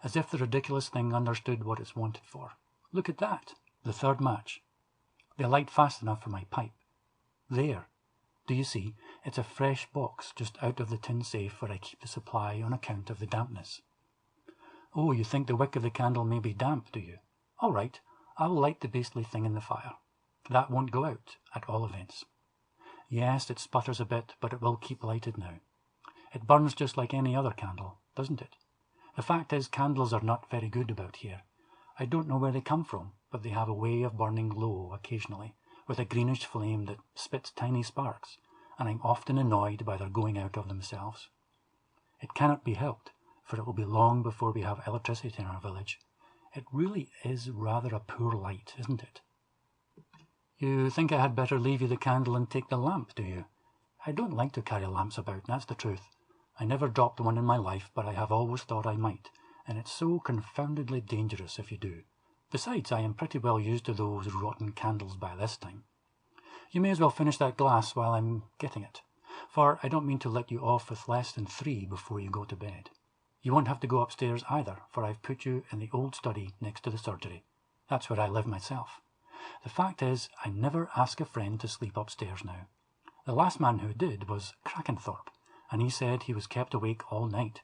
As if the ridiculous thing understood what it's wanted for. Look at that. The third match. They light fast enough for my pipe. There. Do you see? It's a fresh box just out of the tin safe where I keep the supply on account of the dampness. Oh, you think the wick of the candle may be damp, do you? All right. I'll light the beastly thing in the fire. That won't go out, at all events. Yes, it sputters a bit, but it will keep lighted now. It burns just like any other candle, doesn't it? The fact is, candles are not very good about here. I don't know where they come from, but they have a way of burning low occasionally, with a greenish flame that spits tiny sparks, and I'm often annoyed by their going out of themselves. It cannot be helped, for it will be long before we have electricity in our village. It really is rather a poor light, isn't it? You think I had better leave you the candle and take the lamp, do you? I don't like to carry lamps about, that's the truth. I never dropped one in my life, but I have always thought I might, and it's so confoundedly dangerous if you do. Besides, I am pretty well used to those rotten candles by this time. You may as well finish that glass while I'm getting it, for I don't mean to let you off with less than 3 before you go to bed. You won't have to go upstairs either, for I've put you in the old study next to the surgery. That's where I live myself. The fact is, I never ask a friend to sleep upstairs now. The last man who did was Crackenthorpe, and he said he was kept awake all night.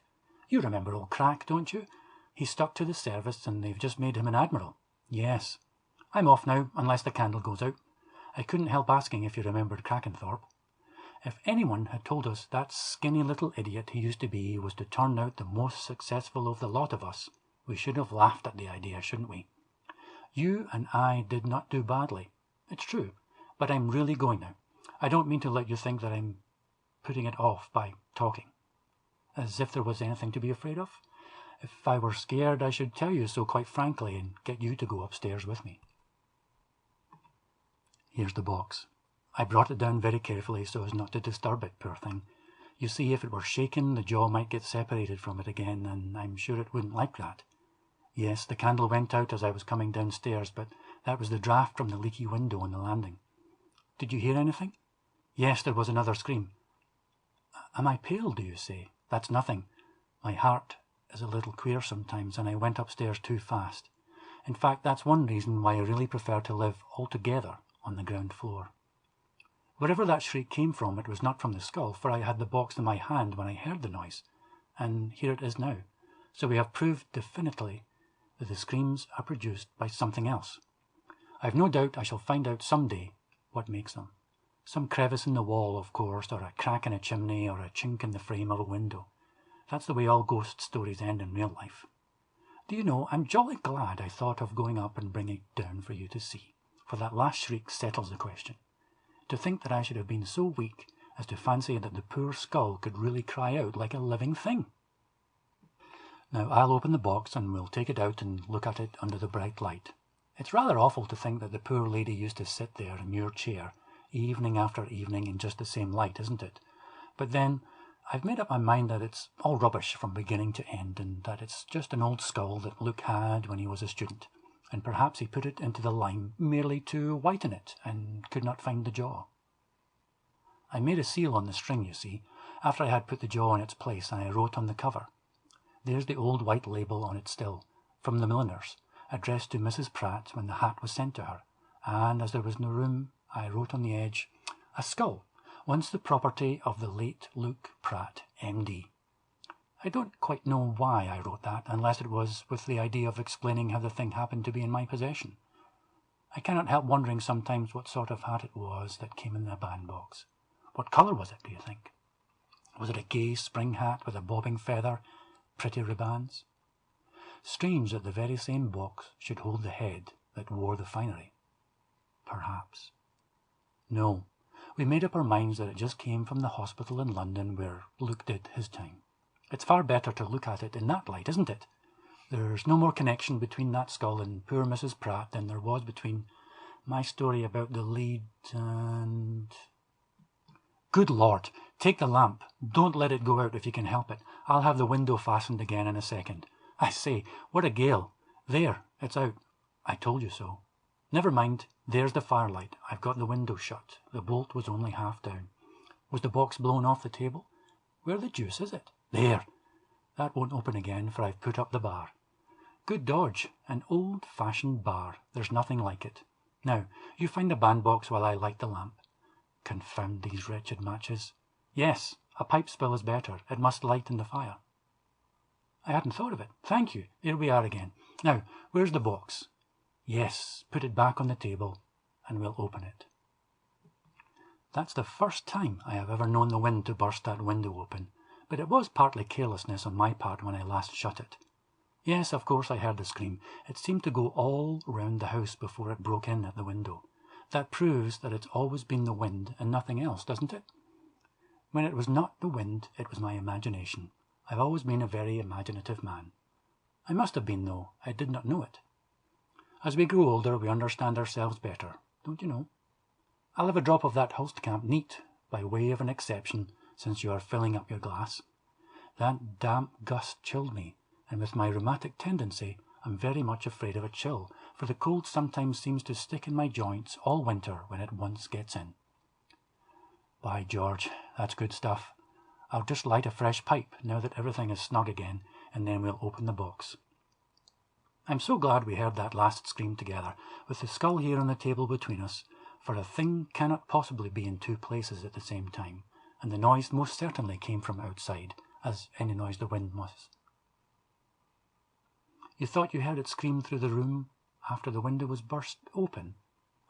You remember old Crack, don't you? He stuck to the service, and they've just made him an admiral. Yes. I'm off now, unless the candle goes out. I couldn't help asking if you remembered Crackenthorpe. If anyone had told us that skinny little idiot he used to be was to turn out the most successful of the lot of us, we should have laughed at the idea, shouldn't we? You and I did not do badly. It's true, but I'm really going now. I don't mean to let you think that I'm putting it off by talking. As if there was anything to be afraid of. If I were scared, I should tell you so quite frankly and get you to go upstairs with me. Here's the box. I brought it down very carefully so as not to disturb it, poor thing. You see, if it were shaken, the jaw might get separated from it again, and I'm sure it wouldn't like that. Yes, the candle went out as I was coming downstairs, but that was the draught from the leaky window on the landing. Did you hear anything? Yes, there was another scream. Am I pale, do you say? That's nothing. My heart is a little queer sometimes, and I went upstairs too fast. In fact, that's one reason why I really prefer to live altogether on the ground floor. Wherever that shriek came from, it was not from the skull, for I had the box in my hand when I heard the noise, and here it is now. So we have proved definitely that the screams are produced by something else. I've no doubt I shall find out some day what makes them. Some crevice in the wall, of course, or a crack in a chimney, or a chink in the frame of a window. That's the way all ghost stories end in real life. Do you know, I'm jolly glad I thought of going up and bringing it down for you to see, for that last shriek settles the question. To think that I should have been so weak as to fancy that the poor skull could really cry out like a living thing. Now I'll open the box and we'll take it out and look at it under the bright light. It's rather awful to think that the poor lady used to sit there in your chair, evening after evening in just the same light, isn't it? But then, I've made up my mind that it's all rubbish from beginning to end, and that it's just an old skull that Luke had when he was a student, and perhaps he put it into the lime merely to whiten it, and could not find the jaw. I made a seal on the string, you see, after I had put the jaw in its place, and I wrote on the cover. There's the old white label on it still, from the milliner's, addressed to Mrs. Pratt when the hat was sent to her, and as there was no room, I wrote on the edge, "A skull, once the property of the late Luke Pratt, M.D." I don't quite know why I wrote that, unless it was with the idea of explaining how the thing happened to be in my possession. I cannot help wondering sometimes what sort of hat it was that came in the bandbox. What colour was it, do you think? Was it a gay spring hat with a bobbing feather, pretty ribands? Strange that the very same box should hold the head that wore the finery. Perhaps. No, we made up our minds that it just came from the hospital in London where Luke did his time. It's far better to look at it in that light, isn't it? There's no more connection between that skull and poor Mrs. Pratt than there was between my story about the lead and... Good Lord, take the lamp. Don't let it go out if you can help it. I'll have the window fastened again in a second. I say, what a gale. There, it's out. I told you so. Never mind, there's the firelight. I've got the window shut. The bolt was only half down. Was the box blown off the table? Where the deuce is it? There. That won't open again, for I've put up the bar. Good dodge. An old-fashioned bar. There's nothing like it. Now, you find the bandbox while I light the lamp. Confound these wretched matches. Yes, a pipe spill is better. It must lighten the fire. I hadn't thought of it. Thank you. Here we are again. Now, where's the box? Yes, put it back on the table, and we'll open it. That's the first time I have ever known the wind to burst that window open, but it was partly carelessness on my part when I last shut it. Yes, of course I heard the scream. It seemed to go all round the house before it broke in at the window. That proves that it's always been the wind and nothing else, doesn't it? When it was not the wind, it was my imagination. I've always been a very imaginative man. I must have been, though. I did not know it. As we grow older, we understand ourselves better, don't you know? I'll have a drop of that Hulstkamp neat, by way of an exception, since you are filling up your glass. That damp gust chilled me, and with my rheumatic tendency, I'm very much afraid of a chill, for the cold sometimes seems to stick in my joints all winter when it once gets in. By George, that's good stuff. I'll just light a fresh pipe, now that everything is snug again, and then we'll open the box. I'm so glad we heard that last scream together, with the skull here on the table between us, for a thing cannot possibly be in two places at the same time, and the noise most certainly came from outside, as any noise the wind must. You thought you heard it scream through the room after the window was burst open?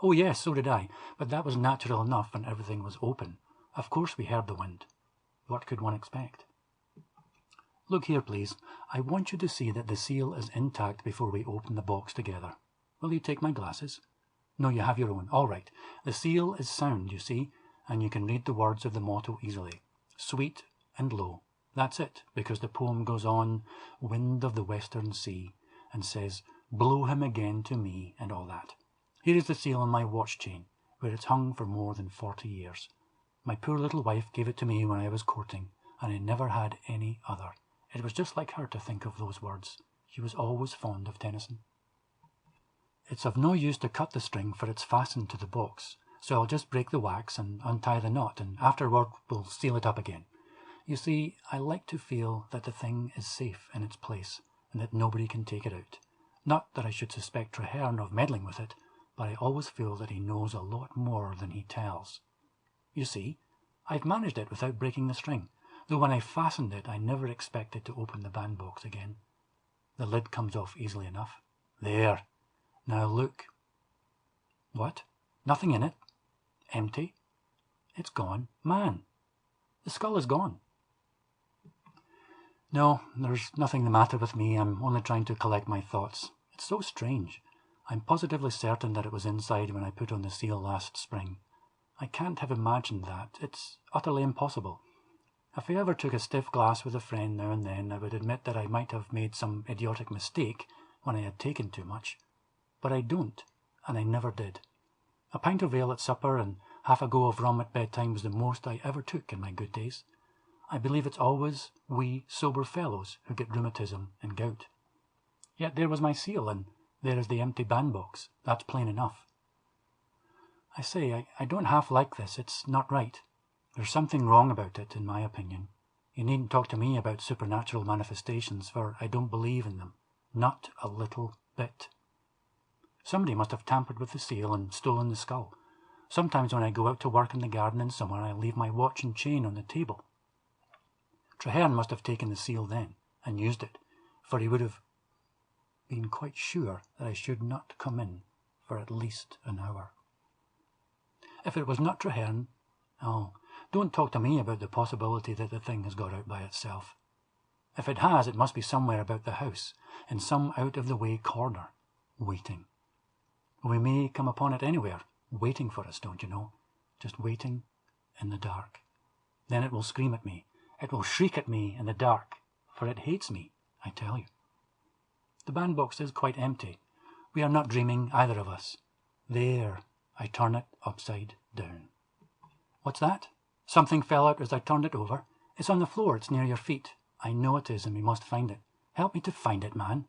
Oh yes, so did I, but that was natural enough when everything was open. Of course we heard the wind. What could one expect? Look here, please. I want you to see that the seal is intact before we open the box together. Will you take my glasses? No, you have your own. All right. The seal is sound, you see, and you can read the words of the motto easily. Sweet and low. That's it, because the poem goes on, wind of the western sea, and says, blow him again to me, and all that. Here is the seal on my watch chain, where it's hung for more than 40 years. My poor little wife gave it to me when I was courting, and I never had any other. It was just like her to think of those words. She was always fond of Tennyson. It's of no use to cut the string, for it's fastened to the box, so I'll just break the wax and untie the knot, and afterward we'll seal it up again. You see, I like to feel that the thing is safe in its place, and that nobody can take it out. Not that I should suspect Traherne of meddling with it, but I always feel that he knows a lot more than he tells. You see, I've managed it without breaking the string, though when I fastened it I never expected to open the bandbox again. The lid comes off easily enough. There. Now look. What? Nothing in it? Empty? It's gone. Man! The skull is gone. No, there's nothing the matter with me. I'm only trying to collect my thoughts. It's so strange. I'm positively certain that it was inside when I put on the seal last spring. I can't have imagined that. It's utterly impossible. If I ever took a stiff glass with a friend now and then, I would admit that I might have made some idiotic mistake when I had taken too much. But I don't, and I never did. A pint of ale at supper and half a go of rum at bedtime was the most I ever took in my good days. I believe it's always we sober fellows who get rheumatism and gout. Yet there was my seal, and there is the empty bandbox. That's plain enough. I say, I don't half like this. It's not right. There's something wrong about it, in my opinion. You needn't talk to me about supernatural manifestations, for I don't believe in them. Not a little bit. Somebody must have tampered with the seal and stolen the skull. Sometimes when I go out to work in the garden in summer, I leave my watch and chain on the table. Traherne must have taken the seal then, and used it, for he would have been quite sure that I should not come in for at least an hour. If it was not Traherne, oh, don't talk to me about the possibility that the thing has got out by itself. If it has, it must be somewhere about the house, in some out-of-the-way corner, waiting. We may come upon it anywhere, waiting for us, don't you know? Just waiting in the dark. Then it will scream at me. It will shriek at me in the dark, for it hates me, I tell you. The bandbox is quite empty. We are not dreaming, either of us. There, I turn it upside down. What's that? Something fell out as I turned it over. It's on the floor. It's near your feet. I know it is, and we must find it. Help me to find it, man.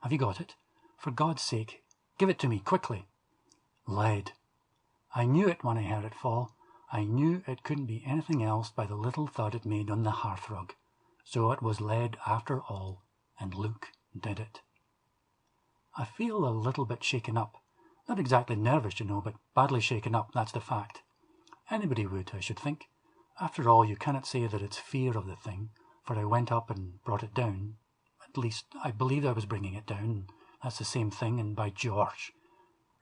Have you got it? For God's sake, give it to me, quickly. Lead. I knew it when I heard it fall. I knew it couldn't be anything else by the little thud it made on the hearthrug. So it was lead after all, and Luke did it. I feel a little bit shaken up. Not exactly nervous, you know, but badly shaken up, that's the fact. Anybody would, I should think. After all, you cannot say that it's fear of the thing, for I went up and brought it down. At least, I believed I was bringing it down. That's the same thing, and by George.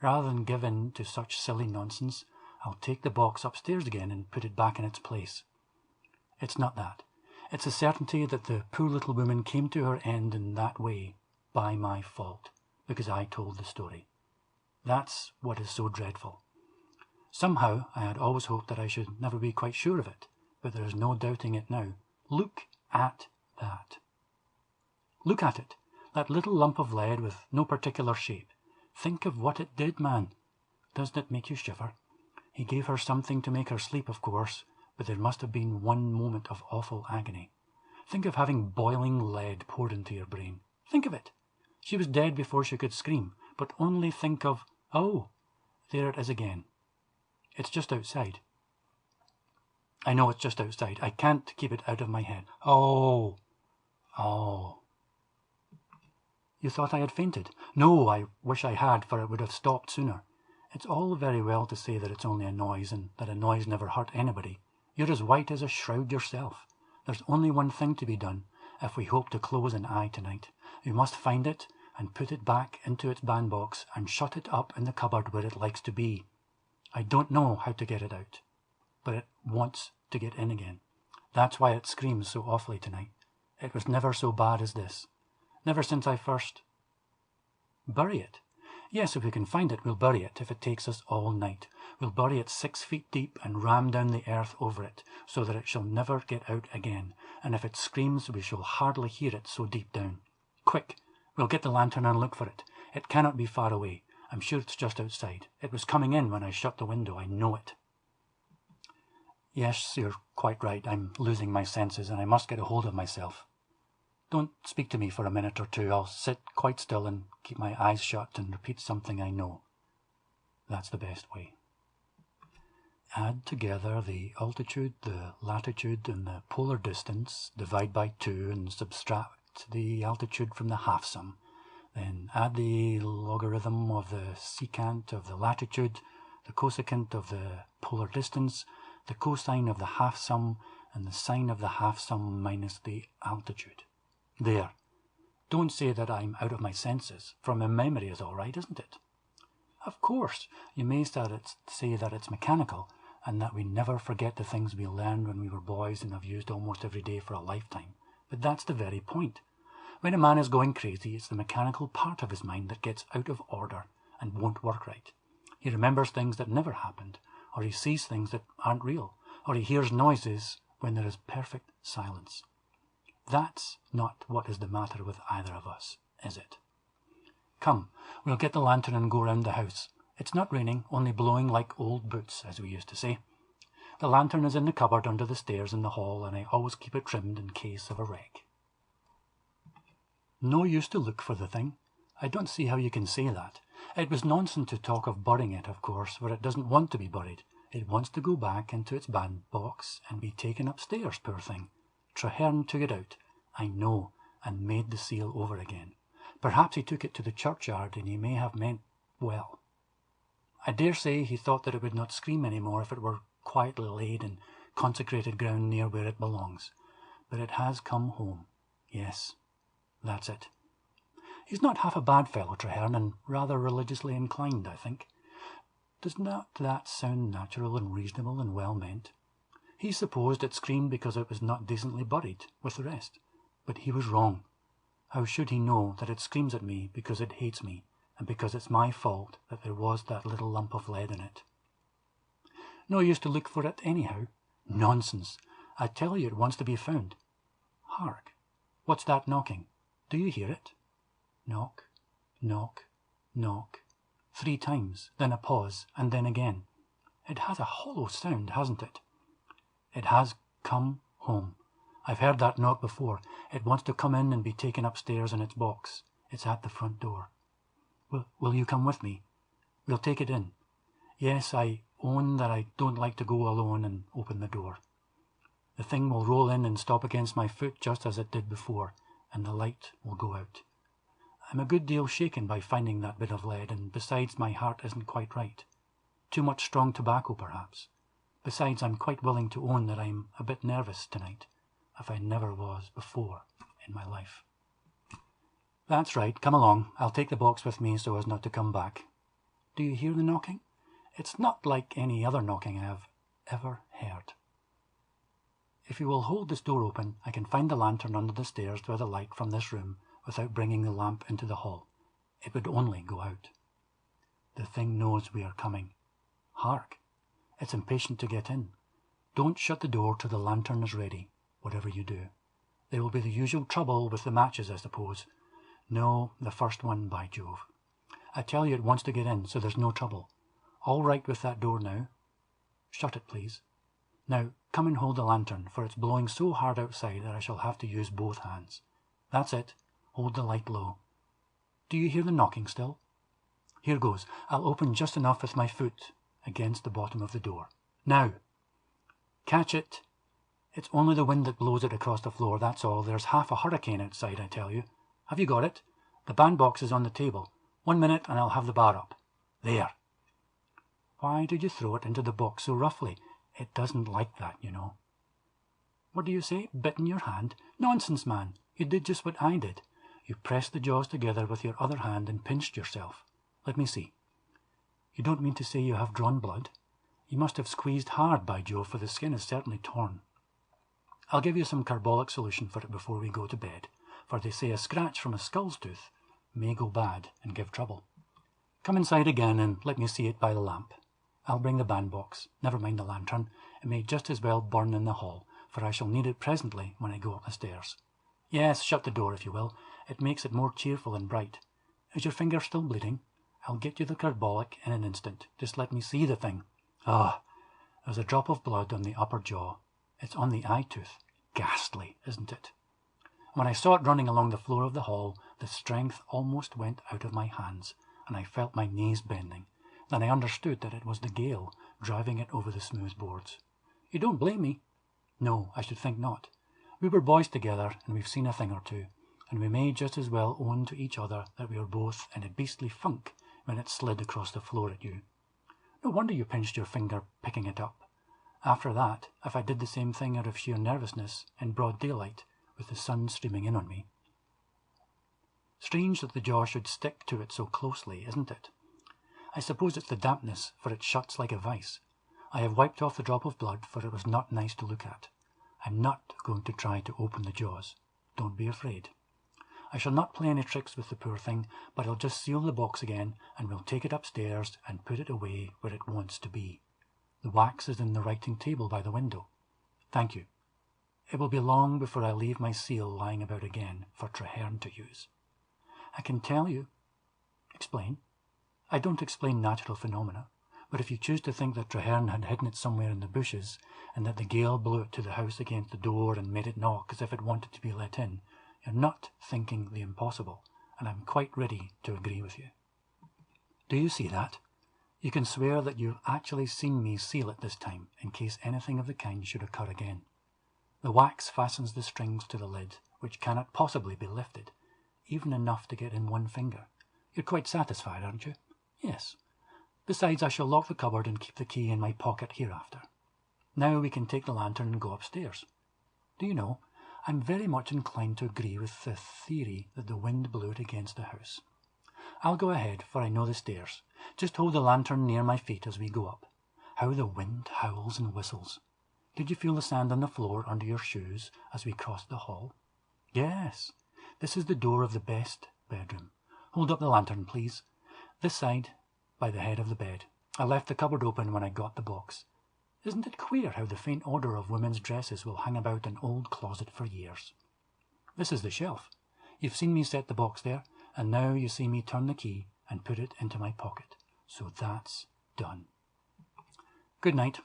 Rather than give in to such silly nonsense, I'll take the box upstairs again and put it back in its place. It's not that. It's the certainty that the poor little woman came to her end in that way, by my fault, because I told the story. That's what is so dreadful. Somehow I had always hoped that I should never be quite sure of it, but there is no doubting it now. Look at that. Look at it, that little lump of lead with no particular shape. Think of what it did, man. Doesn't it make you shiver? He gave her something to make her sleep, of course, but there must have been one moment of awful agony. Think of having boiling lead poured into your brain. Think of it. She was dead before she could scream, but only think of, oh, there it is again. It's just outside. I know it's just outside. I can't keep it out of my head. Oh. You thought I had fainted? No, I wish I had, for it would have stopped sooner. It's all very well to say that it's only a noise, and that a noise never hurt anybody. You're as white as a shroud yourself. There's only one thing to be done, if we hope to close an eye tonight. We must find it, and put it back into its bandbox, and shut it up in the cupboard where it likes to be. I don't know how to get it out, but it wants to get in again. That's why it screams so awfully tonight. It was never so bad as this. Never since I first... Bury it. Yes, if we can find it, we'll bury it, if it takes us all night. We'll bury it 6 feet deep and ram down the earth over it, so that it shall never get out again. And if it screams, we shall hardly hear it so deep down. Quick, we'll get the lantern and look for it. It cannot be far away. I'm sure it's just outside. It was coming in when I shut the window. I know it. Yes, you're quite right. I'm losing my senses, and I must get a hold of myself. Don't speak to me for a minute or two. I'll sit quite still and keep my eyes shut and repeat something I know. That's the best way. Add together the altitude, the latitude, and the polar distance, divide by 2, and subtract the altitude from the half-sum. Then add the logarithm of the secant of the latitude, the cosecant of the polar distance, the cosine of the half-sum, and the sine of the half-sum minus the altitude. There. Don't say that I'm out of my senses, for my memory is all right, isn't it? Of course, you may say that it's mechanical, and that we never forget the things we learned when we were boys and have used almost every day for a lifetime. But that's the very point. When a man is going crazy, it's the mechanical part of his mind that gets out of order and won't work right. He remembers things that never happened, or he sees things that aren't real, or he hears noises when there is perfect silence. That's not what is the matter with either of us, is it? Come, we'll get the lantern and go round the house. It's not raining, only blowing like old boots, as we used to say. The lantern is in the cupboard under the stairs in the hall, and I always keep it trimmed in case of a wreck. No use to look for the thing. I don't see how you can say that. It was nonsense to talk of burying it, of course, for it doesn't want to be buried. It wants to go back into its bandbox and be taken upstairs, poor thing. Traherne took it out, I know, and made the seal over again. Perhaps he took it to the churchyard, and he may have meant well. I dare say he thought that it would not scream any more if it were quietly laid in consecrated ground near where it belongs. But it has come home. Yes, that's it. He's not half a bad fellow, Traherne, and rather religiously inclined, I think. Does not that sound natural and reasonable and well meant? He supposed it screamed because it was not decently buried with the rest. But he was wrong. How should he know that it screams at me because it hates me, and because it's my fault that there was that little lump of lead in it? No use to look for it anyhow. Nonsense. I tell you it wants to be found. Hark! What's that knocking? Do you hear it? Knock, knock, knock. 3 times, then a pause, and then again. It has a hollow sound, hasn't it? It has come home. I've heard that knock before. It wants to come in and be taken upstairs in its box. It's at the front door. Will you come with me? We'll take it in. Yes, I own that I don't like to go alone and open the door. The thing will roll in and stop against my foot just as it did before, and the light will go out. I'm a good deal shaken by finding that bit of lead, and besides my heart isn't quite right. Too much strong tobacco, perhaps. Besides, I'm quite willing to own that I'm a bit nervous tonight, if I never was before in my life. That's right, come along. I'll take the box with me so as not to come back. Do you hear the knocking? It's not like any other knocking I have ever heard. If you will hold this door open, I can find the lantern under the stairs by the light from this room without bringing the lamp into the hall. It would only go out. The thing knows we are coming. Hark! It's impatient to get in. Don't shut the door till the lantern is ready, whatever you do. There will be the usual trouble with the matches, I suppose. No, the first one, by Jove. I tell you it wants to get in, so there's no trouble. All right with that door now. Shut it, please. Now, come and hold the lantern, for it's blowing so hard outside that I shall have to use both hands. That's it. Hold the light low. Do you hear the knocking still? Here goes. I'll open just enough with my foot against the bottom of the door. Now! Catch it! It's only the wind that blows it across the floor, that's all. There's half a hurricane outside, I tell you. Have you got it? The bandbox is on the table. 1 minute and I'll have the bar up. There! Why did you throw it into the box so roughly? It doesn't like that, you know. What do you say? Bitten your hand? Nonsense, man. You did just what I did. You pressed the jaws together with your other hand and pinched yourself. Let me see. You don't mean to say you have drawn blood? You must have squeezed hard, by Jove, for the skin is certainly torn. I'll give you some carbolic solution for it before we go to bed, for they say a scratch from a skull's tooth may go bad and give trouble. Come inside again and let me see it by the lamp. I'll bring the bandbox. Never mind the lantern. It may just as well burn in the hall, for I shall need it presently when I go up the stairs. Yes, shut the door if you will. It makes it more cheerful and bright. Is your finger still bleeding? I'll get you the carbolic in an instant. Just let me see the thing. Ah, there's a drop of blood on the upper jaw. It's on the eye tooth. Ghastly, isn't it? When I saw it running along the floor of the hall, the strength almost went out of my hands, and I felt my knees bending. Then I understood that it was the gale driving it over the smooth boards. You don't blame me? No, I should think not. We were boys together, and we've seen a thing or two. and we may just as well own to each other that we were both in a beastly funk when it slid across the floor at you. No wonder you pinched your finger picking it up. After that, if I did the same thing out of sheer nervousness in broad daylight, with the sun streaming in on me. Strange that the jaw should stick to it so closely, isn't it? I suppose it's the dampness, for it shuts like a vice. I have wiped off the drop of blood, for it was not nice to look at. I'm not going to try to open the jaws. Don't be afraid. I shall not play any tricks with the poor thing, but I'll just seal the box again, and we'll take it upstairs and put it away where it wants to be. The wax is in the writing table by the window. Thank you. It will be long before I leave my seal lying about again for Traherne to use. I can tell you. Explain. I don't explain natural phenomena, but if you choose to think that Traherne had hidden it somewhere in the bushes, and that the gale blew it to the house against the door and made it knock as if it wanted to be let in, you're not thinking the impossible, and I'm quite ready to agree with you. Do you see that? You can swear that you've actually seen me seal it this time, in case anything of the kind should occur again. The wax fastens the strings to the lid, which cannot possibly be lifted, even enough to get in one finger. You're quite satisfied, aren't you? Yes. Besides, I shall lock the cupboard and keep the key in my pocket hereafter. Now we can take the lantern and go upstairs. Do you know, I'm very much inclined to agree with the theory that the wind blew it against the house. I'll go ahead, for I know the stairs. Just hold the lantern near my feet as we go up. How the wind howls and whistles. Did you feel the sand on the floor under your shoes as we crossed the hall? Yes. This is the door of the best bedroom. Hold up the lantern, please. This side, by the head of the bed. I left the cupboard open when I got the box. Isn't it queer how the faint odour of women's dresses will hang about an old closet for years? This is the shelf. You've seen me set the box there, and now you see me turn the key and put it into my pocket. So that's done. Good night.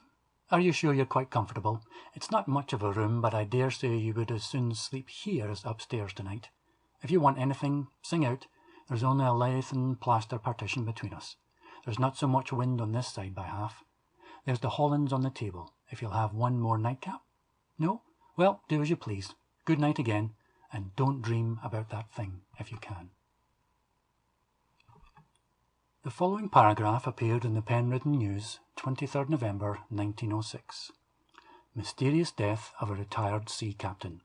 Are you sure you're quite comfortable? It's not much of a room, but I dare say you would as soon sleep here as upstairs tonight. If you want anything, sing out. There's only a lath and plaster partition between us. There's not so much wind on this side by half. There's the Hollands on the table, if you'll have one more nightcap. No? Well, do as you please. Good night again, and don't dream about that thing if you can. The following paragraph appeared in the Penryn News, 23rd November 1906. Mysterious death of a retired sea captain.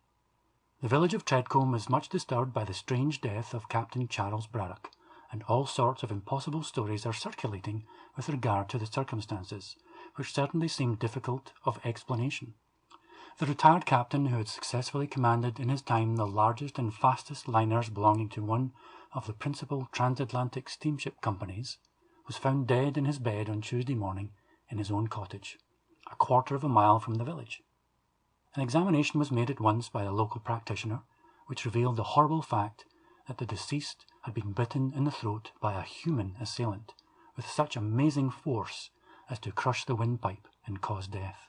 The village of Treadcombe is much disturbed by the strange death of Captain Charles Braddock, and all sorts of impossible stories are circulating with regard to the circumstances, which certainly seem difficult of explanation. The retired captain, who had successfully commanded in his time the largest and fastest liners belonging to one of the principal transatlantic steamship companies, was found dead in his bed on Tuesday morning in his own cottage, a quarter of a mile from the village. An examination was made at once by a local practitioner, which revealed the horrible fact that the deceased had been bitten in the throat by a human assailant, with such amazing force as to crush the windpipe and cause death.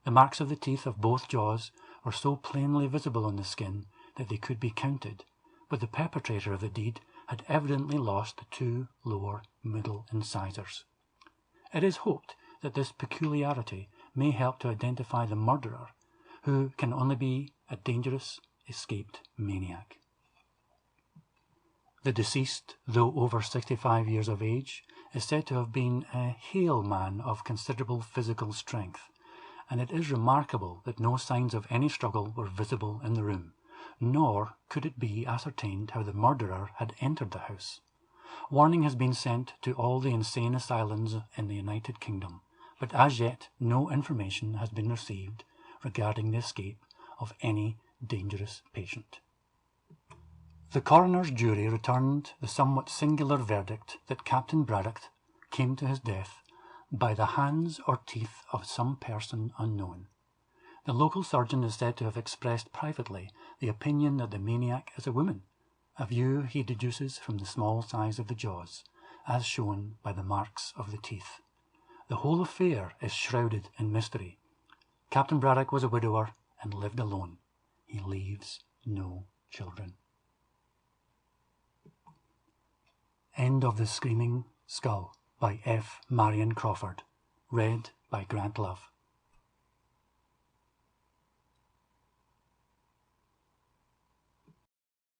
The marks of the teeth of both jaws were so plainly visible on the skin that they could be counted, but the perpetrator of the deed had evidently lost the two lower middle incisors. It is hoped that this peculiarity may help to identify the murderer, who can only be a dangerous, escaped maniac. The deceased, though over 65 years of age, is said to have been a hale man of considerable physical strength, and it is remarkable that no signs of any struggle were visible in the room, nor could it be ascertained how the murderer had entered the house. Warning has been sent to all the insane asylums in the United Kingdom, but as yet no information has been received regarding the escape of any dangerous patient. The coroner's jury returned the somewhat singular verdict that Captain Braddock came to his death by the hands or teeth of some person unknown. The local surgeon is said to have expressed privately the opinion that the maniac is a woman, a view he deduces from the small size of the jaws, as shown by the marks of the teeth. The whole affair is shrouded in mystery. Captain Braddock was a widower and lived alone. He leaves no children. End of The Screaming Skull by F. Marion Crawford. Read by Grant Love.